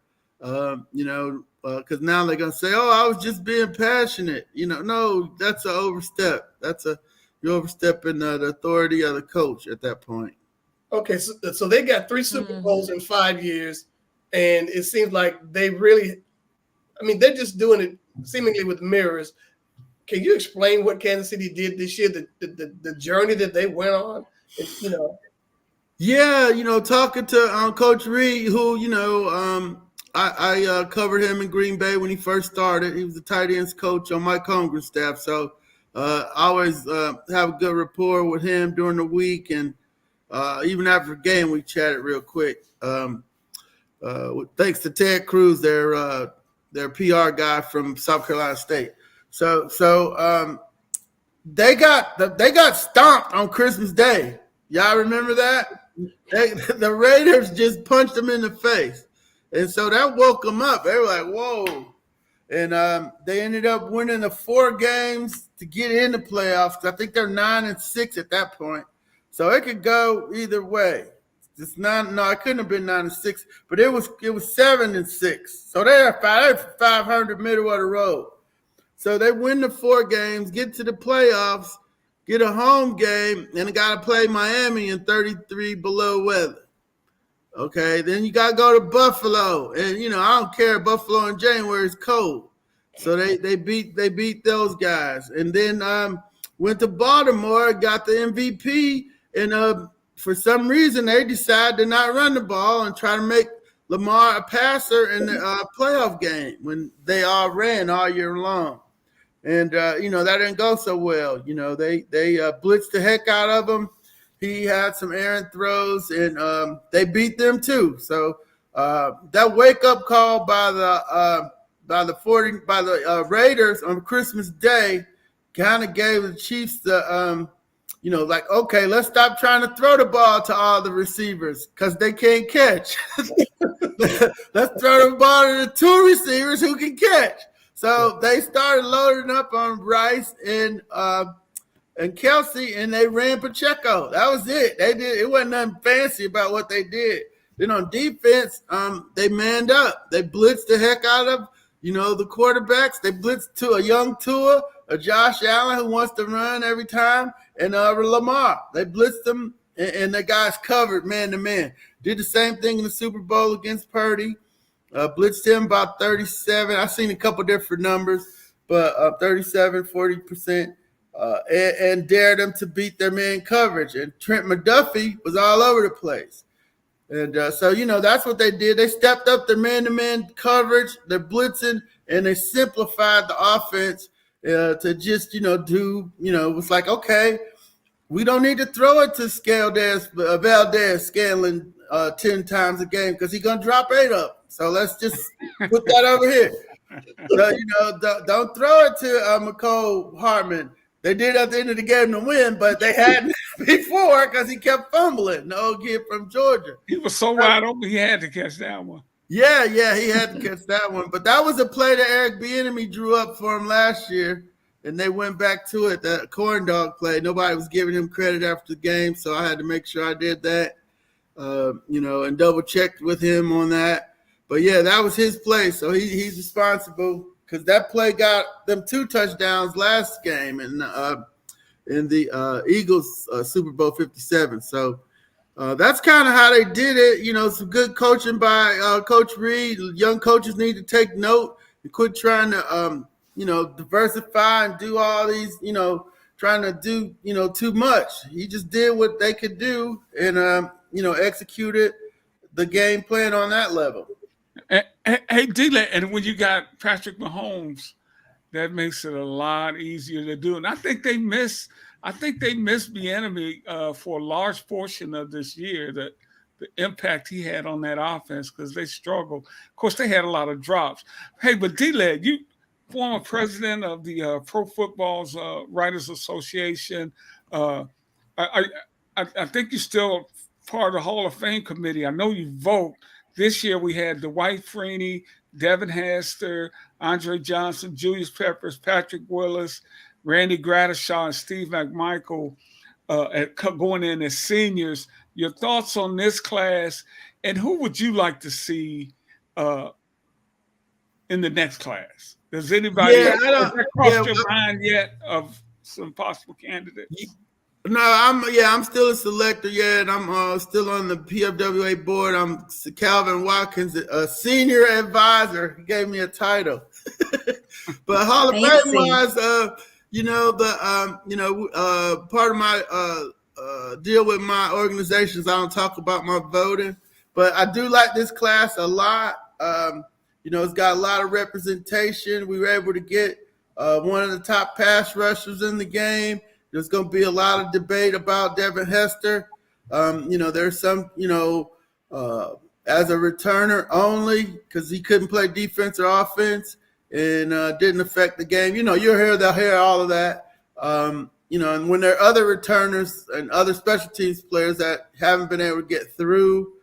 S4: Because now they're gonna say, "Oh, I was just being passionate." No, that's an overstep. You're overstepping the authority of the coach at that point.
S2: Okay, so they got 3 Super Bowls in 5 years, and it seems like they really, they're just doing it seemingly with mirrors. Can you explain what Kansas City did this year, the journey that they went on?
S4: Yeah, talking to Coach Reed, who I covered him in Green Bay when he first started. He was the tight ends coach on Mike Holmgren's staff, so I always have a good rapport with him during the week, and even after the game, we chatted real quick. Thanks to Ted Cruz, their PR guy from South Carolina State. So they got stomped on Christmas Day. Y'all remember that? The Raiders just punched them in the face, and so that woke them up. They were like, "Whoa!" And they ended up winning the 4 games to get in the playoffs. I think they're 9-6 at that point, so it could go either way. It's not, no, it couldn't have been 9-6, but it was 7-6. So they're 500 middle of the road. So they win the 4 games, get to the playoffs, get a home game, and got to play Miami in 33 below weather. Okay, then you got to go to Buffalo, and I don't care. Buffalo in January is cold, so they beat those guys, and then went to Baltimore, got the MVP, and for some reason they decided to not run the ball and try to make Lamar a passer in the playoff game when they all ran all year long. And, that didn't go so well. They blitzed the heck out of him. He had some errant throws, and they beat them too. So that wake-up call by the Raiders on Christmas Day kind of gave the Chiefs the okay, let's stop trying to throw the ball to all the receivers because they can't catch. Let's throw the ball to the 2 receivers who can catch. So they started loading up on Rice and Kelsey, and they ran Pacheco. That was it. They did. It wasn't nothing fancy about what they did. Then on defense, they manned up. They blitzed the heck out of the quarterbacks. They blitzed to a young Tua, a Josh Allen who wants to run every time, and Lamar. They blitzed them, and the guys covered man to man. Did the same thing in the Super Bowl against Purdy. Blitzed him about 37. I've seen a couple different numbers, but 37, 40%, and dared them to beat their man coverage. And Trent McDuffie was all over the place. And so, that's what they did. They stepped up their man-to-man coverage, their blitzing, and they simplified the offense to just, it's like, okay, we don't need to throw it to Valdez-Scanlon 10 times a game because he's going to drop 8 up. So let's just put that over here. So, don't throw it to McCole Hartman. They did at the end of the game to win, but they hadn't before because he kept fumbling. The old kid from Georgia.
S1: He was so wide open, he had to catch that one.
S4: Yeah, he had to catch that one. But that was a play that Eric Bieniemy drew up for him last year, and they went back to it, that corn dog play. Nobody was giving him credit after the game, so I had to make sure I did that, and double-checked with him on that. But, yeah, that was his play, so he's responsible because that play got them 2 touchdowns last game in the Eagles Super Bowl 57. So that's kind of how they did it. Some good coaching by Coach Reed. Young coaches need to take note and quit trying to, diversify and do all these, trying to do, too much. He just did what they could do and, executed the game plan on that level.
S1: Hey, D-Lay, and when you got Patrick Mahomes, that makes it a lot easier to do. And I think they missed Bieniemy for a large portion of this year, the impact he had on that offense because they struggled. Of course, they had a lot of drops. Hey, but D-Lay, you former president of the Pro Football's Writers Association. I think you're still part of the Hall of Fame committee. I know you vote. This year we had Dwight Freeney, Devin Hester, Andre Johnson, Julius Peppers, Patrick Willis, Randy Gradishaw, and Steve McMichael going in as seniors. Your thoughts on this class, and who would you like to see in the next class? Does anybody cross your mind yet of some possible candidates?
S4: No, I'm still a selector, and I'm still on the PFWA board. I'm Calvin Watkins, a senior advisor. He gave me a title. But Hall of Fame wise, part of my deal with my organizations, I don't talk about my voting, but I do like this class a lot. It's got a lot of representation. We were able to get one of the top pass rushers in the game. There's going to be a lot of debate about Devin Hester. There's some, as a returner only because he couldn't play defense or offense. and didn't affect the game. They'll hear all of that. And when there are other returners and other special teams players that haven't been able to get through,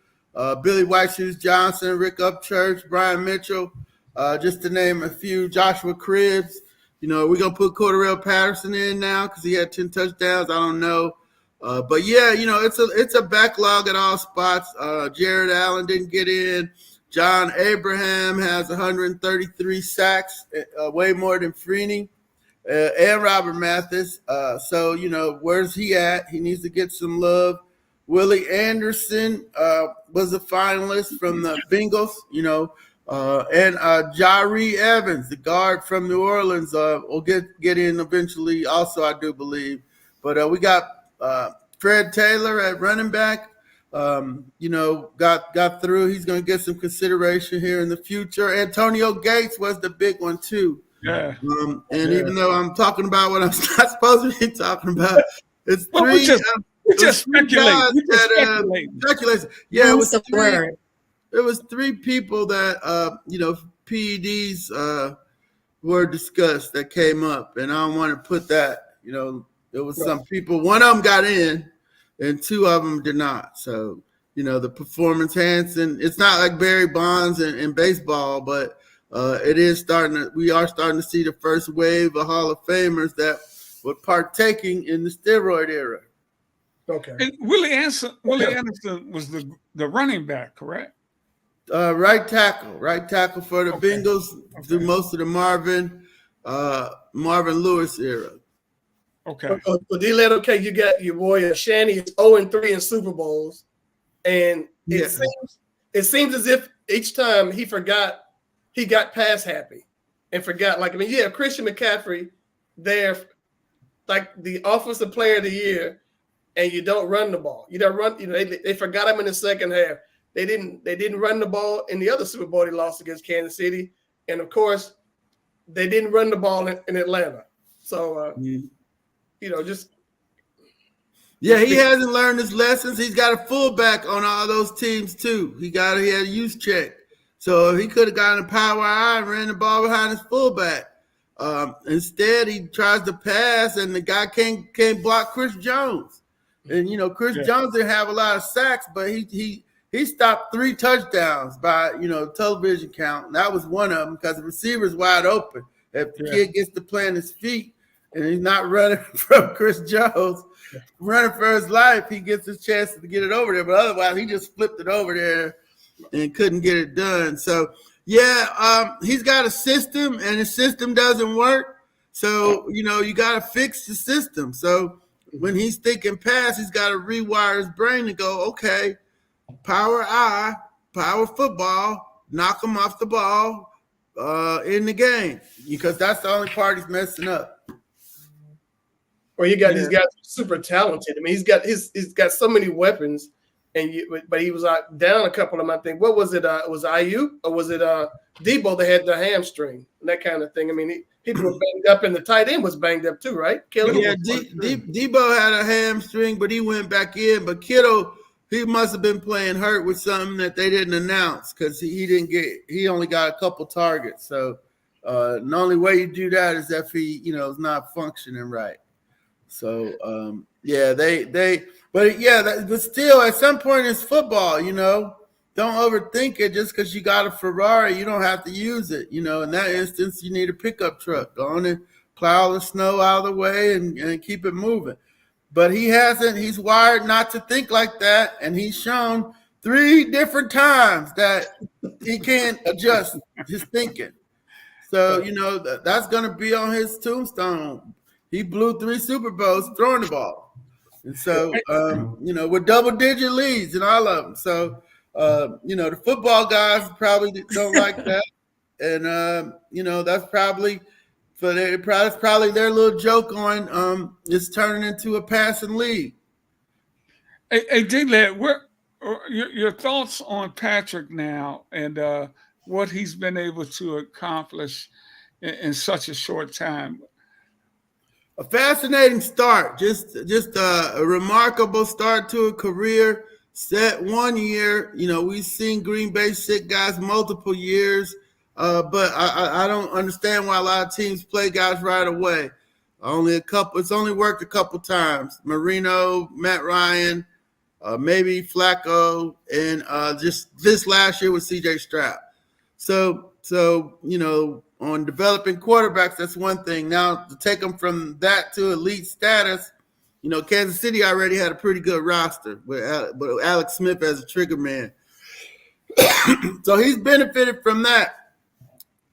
S4: Billy White Shoes Johnson, Rick Upchurch, Brian Mitchell, just to name a few, Joshua Cribbs. We're going to put Cordell Patterson in now because he had 10 touchdowns. I don't know. But yeah, it's a backlog at all spots. Jared Allen didn't get in. John Abraham has 133 sacks, way more than Freeney and Robert Mathis. So where's he at? He needs to get some love. Willie Anderson was a finalist from the Bengals, and Jari Evans, the guard from New Orleans, will get in eventually also, I do believe. But we got Fred Taylor at running back, got through. He's going to get some consideration here in the future. Antonio Gates was the big one too.
S1: Yeah.
S4: Even though I'm talking about what I'm not supposed to be talking about, it's three.
S1: We just speculate.
S4: Speculation. Yeah, it was three people that PEDs were discussed that came up, and I don't want to put that. There was some people. One of them got in, and two of them did not. So the performance enhancing. It's not like Barry Bonds in baseball, but it is starting. We are starting to see the first wave of Hall of Famers that were partaking in the steroid era.
S2: Okay.
S1: And Willie Anderson was the running back, correct?
S4: Right tackle for the Bengals through most of the Marvin Lewis era.
S1: Okay.
S2: Okay, you got your boy Shanny is 0-3 in Super Bowls, and it seems as if each time he got pass happy and forgot. You have Christian McCaffrey there, like the offensive player of the year, and you don't run the ball. You don't run. They forgot him in the second half. They didn't run the ball in the other Super Bowl they lost against Kansas City, and of course, they didn't run the ball in Atlanta. So, he
S4: hasn't learned his lessons. He's got a fullback on all those teams too. He had a use check, so he could have gotten a power eye and ran the ball behind his fullback. Instead, he tries to pass, and the guy can't block Chris Jones. And Chris Jones didn't have a lot of sacks, but he stopped 3 touchdowns by television count, and that was one of them because the receiver's wide open. If the kid gets to plant his feet and he's not running from Chris Jones, running for his life, he gets his chance to get it over there. But otherwise, he just flipped it over there and couldn't get it done. So he's got a system, and his system doesn't work. So you got to fix the system. So when he's thinking pass, he's got to rewire his brain to go, okay, power eye, power football, knock him off the ball in the game, because that's the only part he's messing up.
S2: Or you got these guys super talented. I mean, he's got so many weapons, but he was down a couple of them. I think. What was it? Was Ayuk or was it Debo that had the hamstring and that kind of thing? I mean, people were banged up, and the tight end was banged up too, right? Kittle.
S4: Yeah, Debo had a hamstring, but he went back in. But Kittle, he must have been playing hurt with something that they didn't announce because he only got a couple targets. So the only way you do that is if he is not functioning right. So but still at some point it's football. Don't overthink it. Just because you got a Ferrari, you don't have to use it. In that instance, you need a pickup truck. Go on and plow the snow out of the way and keep it moving. But he hasn't. He's wired not to think like that, and he's shown 3 different times that he can't adjust his thinking. So that's going to be on his tombstone. He blew 3 Super Bowls throwing the ball, and so with double-digit leads in all of them. So the football guys probably don't like that, and that's probably. But it's probably their little joke on it's turning into a passing league.
S1: Hey, D-Led, your thoughts on Patrick now and what he's been able to accomplish in such a short time?
S4: A fascinating start, just a remarkable start to a career. Set 1 year, we've seen Green Bay sit guys multiple years. But I don't understand why a lot of teams play guys right away. It's only worked a couple times. Marino, Matt Ryan, maybe Flacco, and just this last year with CJ Stroud. So on developing quarterbacks, that's one thing. Now to take them from that to elite status, Kansas City already had a pretty good roster with Alex Smith as a trigger man. So he's benefited from that.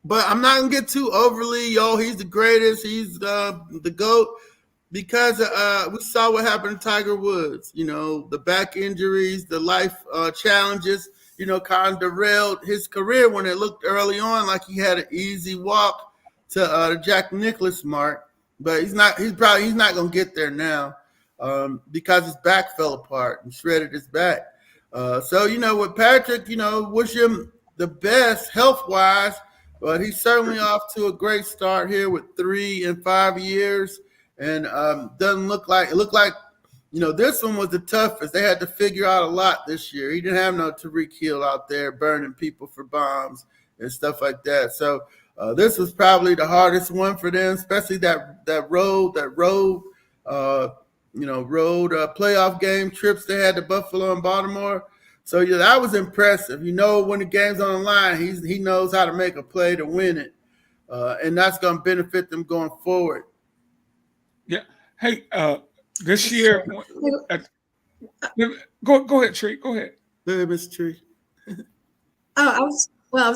S4: But I'm not going to get too overly, he's the greatest, he's the GOAT, because we saw what happened to Tiger Woods. The back injuries, the life challenges, kind of derailed his career when it looked early on like he had an easy walk to the Jack Nicklaus mark. But he's not going to get there now because his back fell apart and shredded his back. So, with Patrick, wish him the best health-wise. But he's certainly off to a great start here with 3 and 5 years, and doesn't look like this one was the toughest. They had to figure out a lot this year. He didn't have no Tyreek Hill out there burning people for bombs and stuff like that. So this was probably the hardest one for them, especially that road playoff game trips they had to Buffalo and Baltimore. So that was impressive. When the game's on the line, he knows how to make a play to win it, and that's going to benefit them going forward.
S1: Yeah. Hey, this year, go ahead, Tree. Go ahead.
S4: Go ahead, Miss Tree.
S3: I was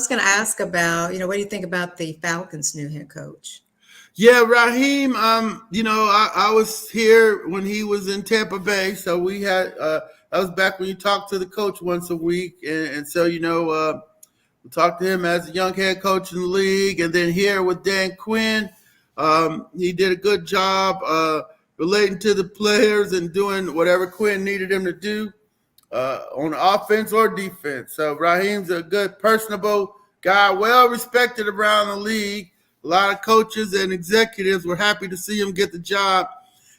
S3: going to ask about, what do you think about the Falcons' new head coach?
S4: Yeah, Raheem. I was here when he was in Tampa Bay, so we had. That was back when you talked to the coach once a week, and so we talked to him as a young head coach in the league, and then here with Dan Quinn, he did a good job relating to the players and doing whatever Quinn needed him to do on offense or defense. So Raheem's a good, personable guy, well respected around the league. A lot of coaches and executives were happy to see him get the job.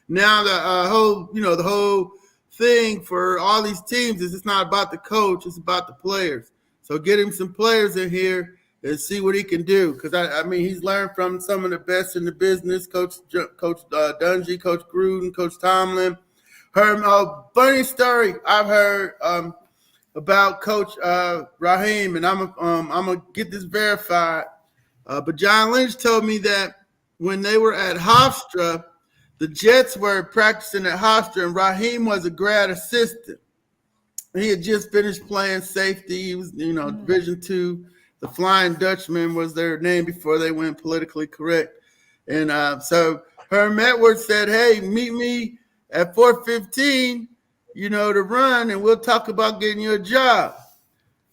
S4: Now the whole thing for all these teams is it's not about the coach, it's about the players. So get him some players in here and see what he can do, because he's learned from some of the best in the business. Coach Dungy, Coach Gruden, Coach Tomlin. Heard a funny story I've heard about Coach Raheem, and I'm gonna get this verified. But John Lynch told me that when they were at Hofstra, the Jets were practicing at Hofstra, and Raheem was a grad assistant. He had just finished playing safety. He was, Division II. The Flying Dutchman was their name before they went politically correct. And so Herm Edwards said, hey, meet me at 4:15, to run, and we'll talk about getting you a job.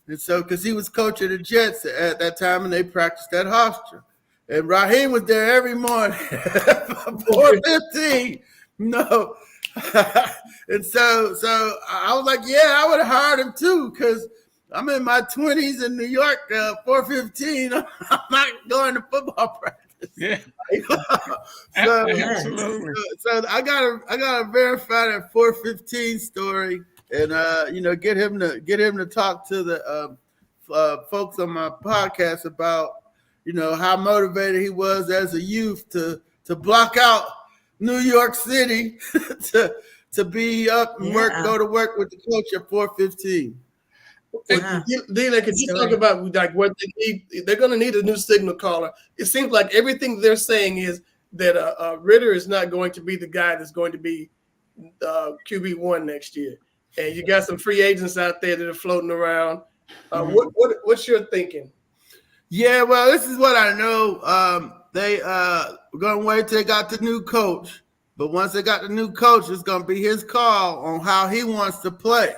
S4: And so, because he was coach of the Jets at that time, and they practiced at Hofstra. And Raheem was there every morning, 4:15. No. And so I was like, yeah, I would have hired him too, because I'm in my 20s in New York, 4:15. I'm not going to football practice.
S1: Yeah.
S4: Absolutely. So I gotta verify that 4:15 story, and get him to talk to the folks on my podcast about how motivated he was as a youth to block out New York City to be up and go to work with the coach at 4:15.
S2: Dina, could you talk about what they need? They're going to need a new signal caller. It seems like everything they're saying is that Ritter is not going to be the guy that's going to be QB1 next year, and you got some free agents out there that are floating around. What's your thinking?
S4: Yeah, well, this is what I know. They were going to wait till they got the new coach, but once they got the new coach, it's going to be his call on how he wants to play.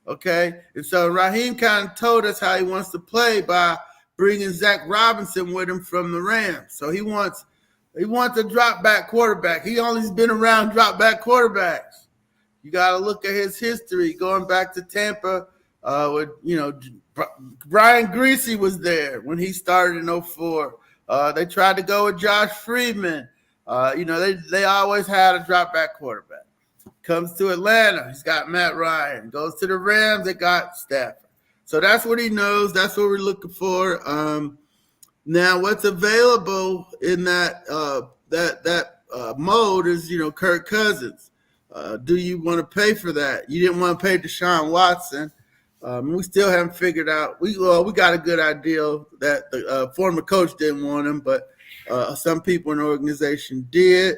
S4: Okay, and so Raheem kind of told us how he wants to play by bringing Zach Robinson with him from the Rams. So he wants a drop back quarterback. He only's been around drop back quarterbacks. You got to look at his history going back to Tampa. With Brian Greasy was there when he started in 2004. They tried to go with Josh Freeman. They always had a drop back quarterback. Comes to Atlanta, he's got Matt Ryan. Goes to the Rams, they got Stafford. So that's what he knows. That's what we're looking for. Now, what's available in that mode is, Kirk Cousins. Do you want to pay for that? You didn't want to pay Deshaun Watson. We still haven't figured out. We got a good idea that the former coach didn't want him, but some people in the organization did.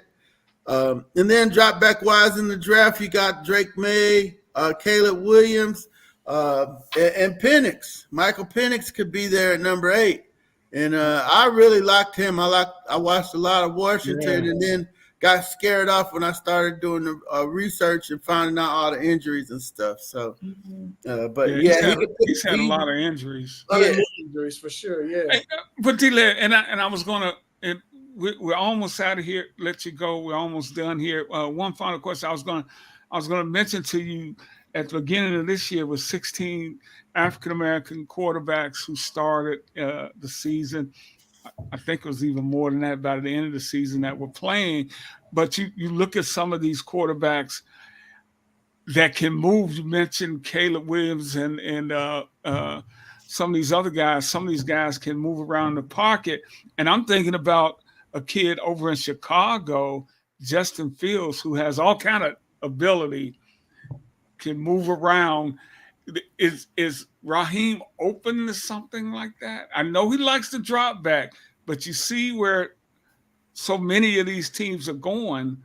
S4: And then drop back wise in the draft, you got Drake May, Caleb Williams, and Penix. Michael Penix could be there at number 8. And I really liked him. I watched a lot of Washington, and then got scared off when I started doing the research and finding out all the injuries and stuff. So, but
S1: he's had a lot of injuries.
S2: A lot of injuries for sure. Yeah.
S1: Hey, but D-Led, and I was gonna. We're almost out of here. Let you go. We're almost done here. One final question. I was gonna mention to you at the beginning of this year was 16 African American quarterbacks who started the season. I think it was even more than that by the end of the season that were playing. But you look at some of these quarterbacks that can move. You mentioned Caleb Williams and some of these other guys. Some of these guys can move around the pocket. And I'm thinking about a kid over in Chicago, Justin Fields, who has all kind of ability, can move around. Is Raheem open to something like that? I know he likes to drop back, but you see where so many of these teams are going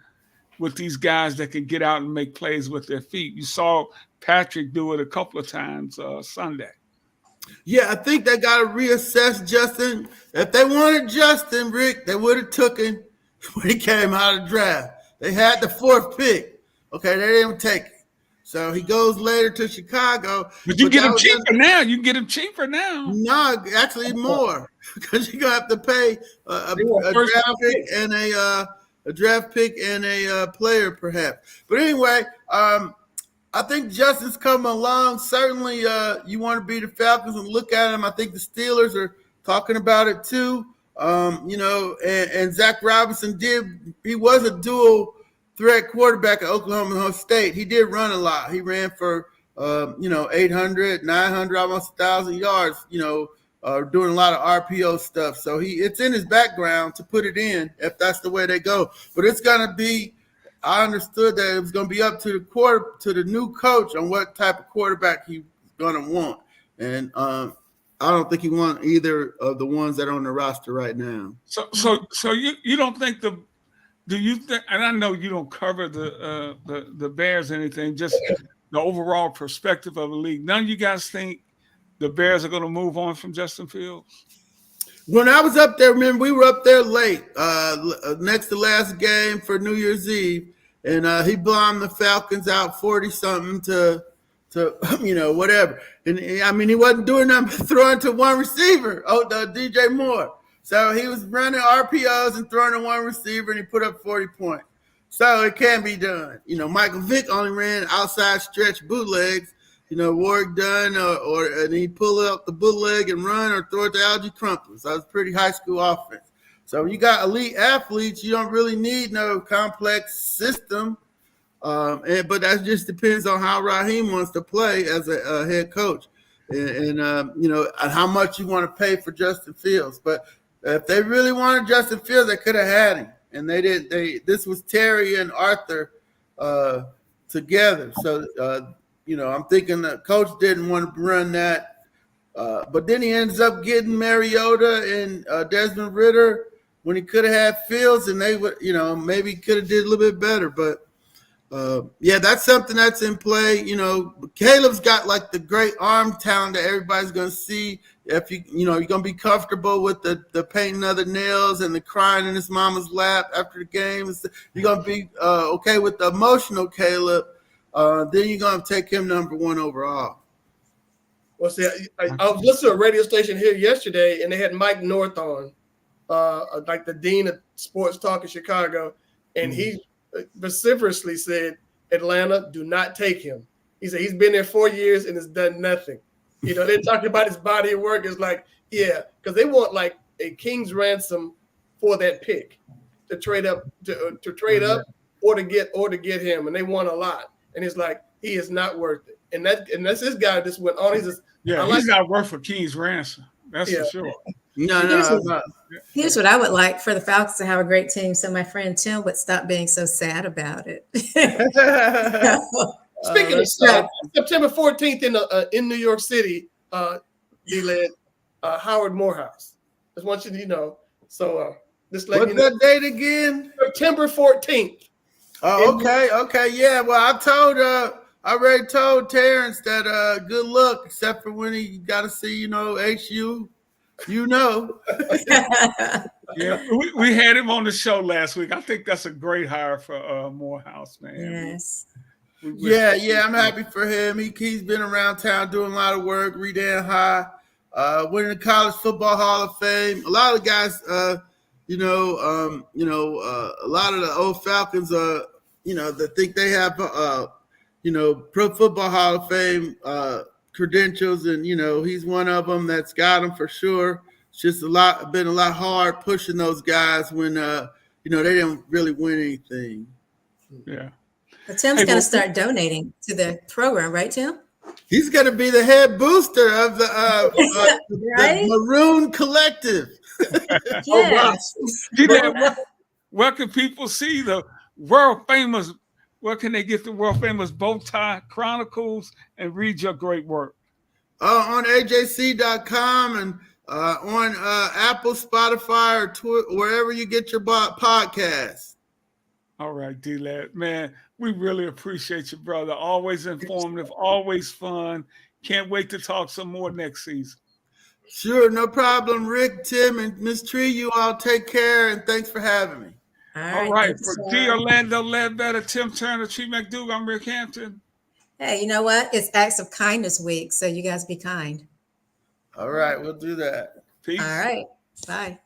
S1: with these guys that can get out and make plays with their feet. You saw Patrick do it a couple of times Sunday.
S4: Yeah, I think they got to reassess Justin. If they wanted Justin, Rick, they would have took him when he came out of the draft. They had the 4th pick. Okay, they didn't take it. So he goes later to Chicago.
S1: But you get him cheaper now. You can get him cheaper now.
S4: No, actually more, because you're going to have to pay a draft pick and a player perhaps. But anyway, I think Justin's coming along. Certainly, you want to be the Falcons and look at him. I think the Steelers are talking about it too. And Zach Robinson he was a dual threat quarterback at Oklahoma State. He did run a lot. He ran for, 800, 900, almost 1,000 yards, doing a lot of RPO stuff. So it's in his background to put it in if that's the way they go. But it's going to be, I understood that it was going to be up to the new coach on what type of quarterback he's going to want. And I don't think he wants either of the ones that are on the roster right now.
S1: So you don't think do you think, and I know you don't cover the Bears or anything, just the overall perspective of the league. None of you guys think the Bears are going to move on from Justin Fields?
S4: When I was up there, remember, we were up there late, next to last game for New Year's Eve, and he bombed the Falcons out 40-something to whatever. And, I mean, he wasn't doing nothing throwing to one receiver, DJ Moore. So he was running RPOs and throwing to one receiver, and he put up 40 points. So it can be done. Michael Vick only ran outside stretch bootlegs. Warwick Dunn, and he pull up the bootleg and run or throw it to Algie Crumpler. So it's pretty high school offense. So you got elite athletes. You don't really need no complex system. But that just depends on how Raheem wants to play as a head coach, and how much you want to pay for Justin Fields. But if they really wanted Justin Fields, they could have had him, and they did. This was Terry and Arthur together. So. I'm thinking the coach didn't want to run that. But then he ends up getting Mariota and Desmond Ridder when he could have had Fields, and they would, maybe could have did a little bit better. But, that's something that's in play. Caleb's got like the great arm talent that everybody's going to see. If you're going to be comfortable with the painting of the nails and the crying in his mama's lap after the game. You're going to be okay with the emotional Caleb. Then you're going to take him number 1 overall.
S2: Well, see, I was listening to a radio station here yesterday, and they had Mike North on, like the dean of sports talk in Chicago, and he vociferously said, Atlanta, do not take him. He said he's been there 4 years and has done nothing. They're talking about his body of work. It's like, yeah, because they want like a king's ransom for that pick to trade up to trade up or to get him, and they want a lot. And it's like, he is not worth it. And that's this guy just went on. He's just
S1: he's not worth a king's ransom. That's for sure.
S4: No,
S3: Here's
S4: no,
S3: what-
S4: no.
S3: Here's what I would like for the Falcons to have a great team, so my friend Tim would stop being so sad about it.
S2: Speaking of
S4: that's
S2: stuff, September 14th in New York City, D-Led, Howard Morehouse. Just want you to know. So just let
S4: What's
S2: you know.
S4: that date again?
S2: September 14th.
S4: Oh, okay, yeah. Well, I already told Terrence that good luck, except for when he got to see, HU.
S1: Yeah, we had him on the show last week. I think that's a great hire for Morehouse, man.
S3: Yes.
S1: We wish-
S4: Yeah, I'm happy for him. He's been around town doing a lot of work. Redan High, winning the College Football Hall of Fame. A lot of guys, a lot of the old Falcons, that think they have, Pro Football Hall of Fame credentials, and he's one of them that's got them for sure. It's just been a lot hard pushing those guys when they didn't really win anything.
S1: Yeah.
S3: But Tim's going to start donating to the program, right, Tim?
S4: He's going to be the head booster of the
S3: Right?
S4: Maroon Collective.
S3: Yes.
S1: Where can people see the world famous? Where can they get the world famous Bowtie Chronicles and read your great work?
S4: On AJC.com and on Apple, Spotify, or Twitter, wherever you get your podcasts.
S1: All right, D-Lad. Man, we really appreciate you, brother. Always informative, always fun. Can't wait to talk some more next season.
S4: Sure, no problem. Rick, Tim, and Miss Tree, you all take care, and thanks for having me.
S1: All right. For D. Orlando Ledbetter, Tim Turner, Tree McDougal, I'm Rick Hampton.
S3: Hey, you know what? It's Acts of Kindness Week, so you guys be kind.
S4: All right, we'll do that.
S1: Peace.
S3: All right. Bye.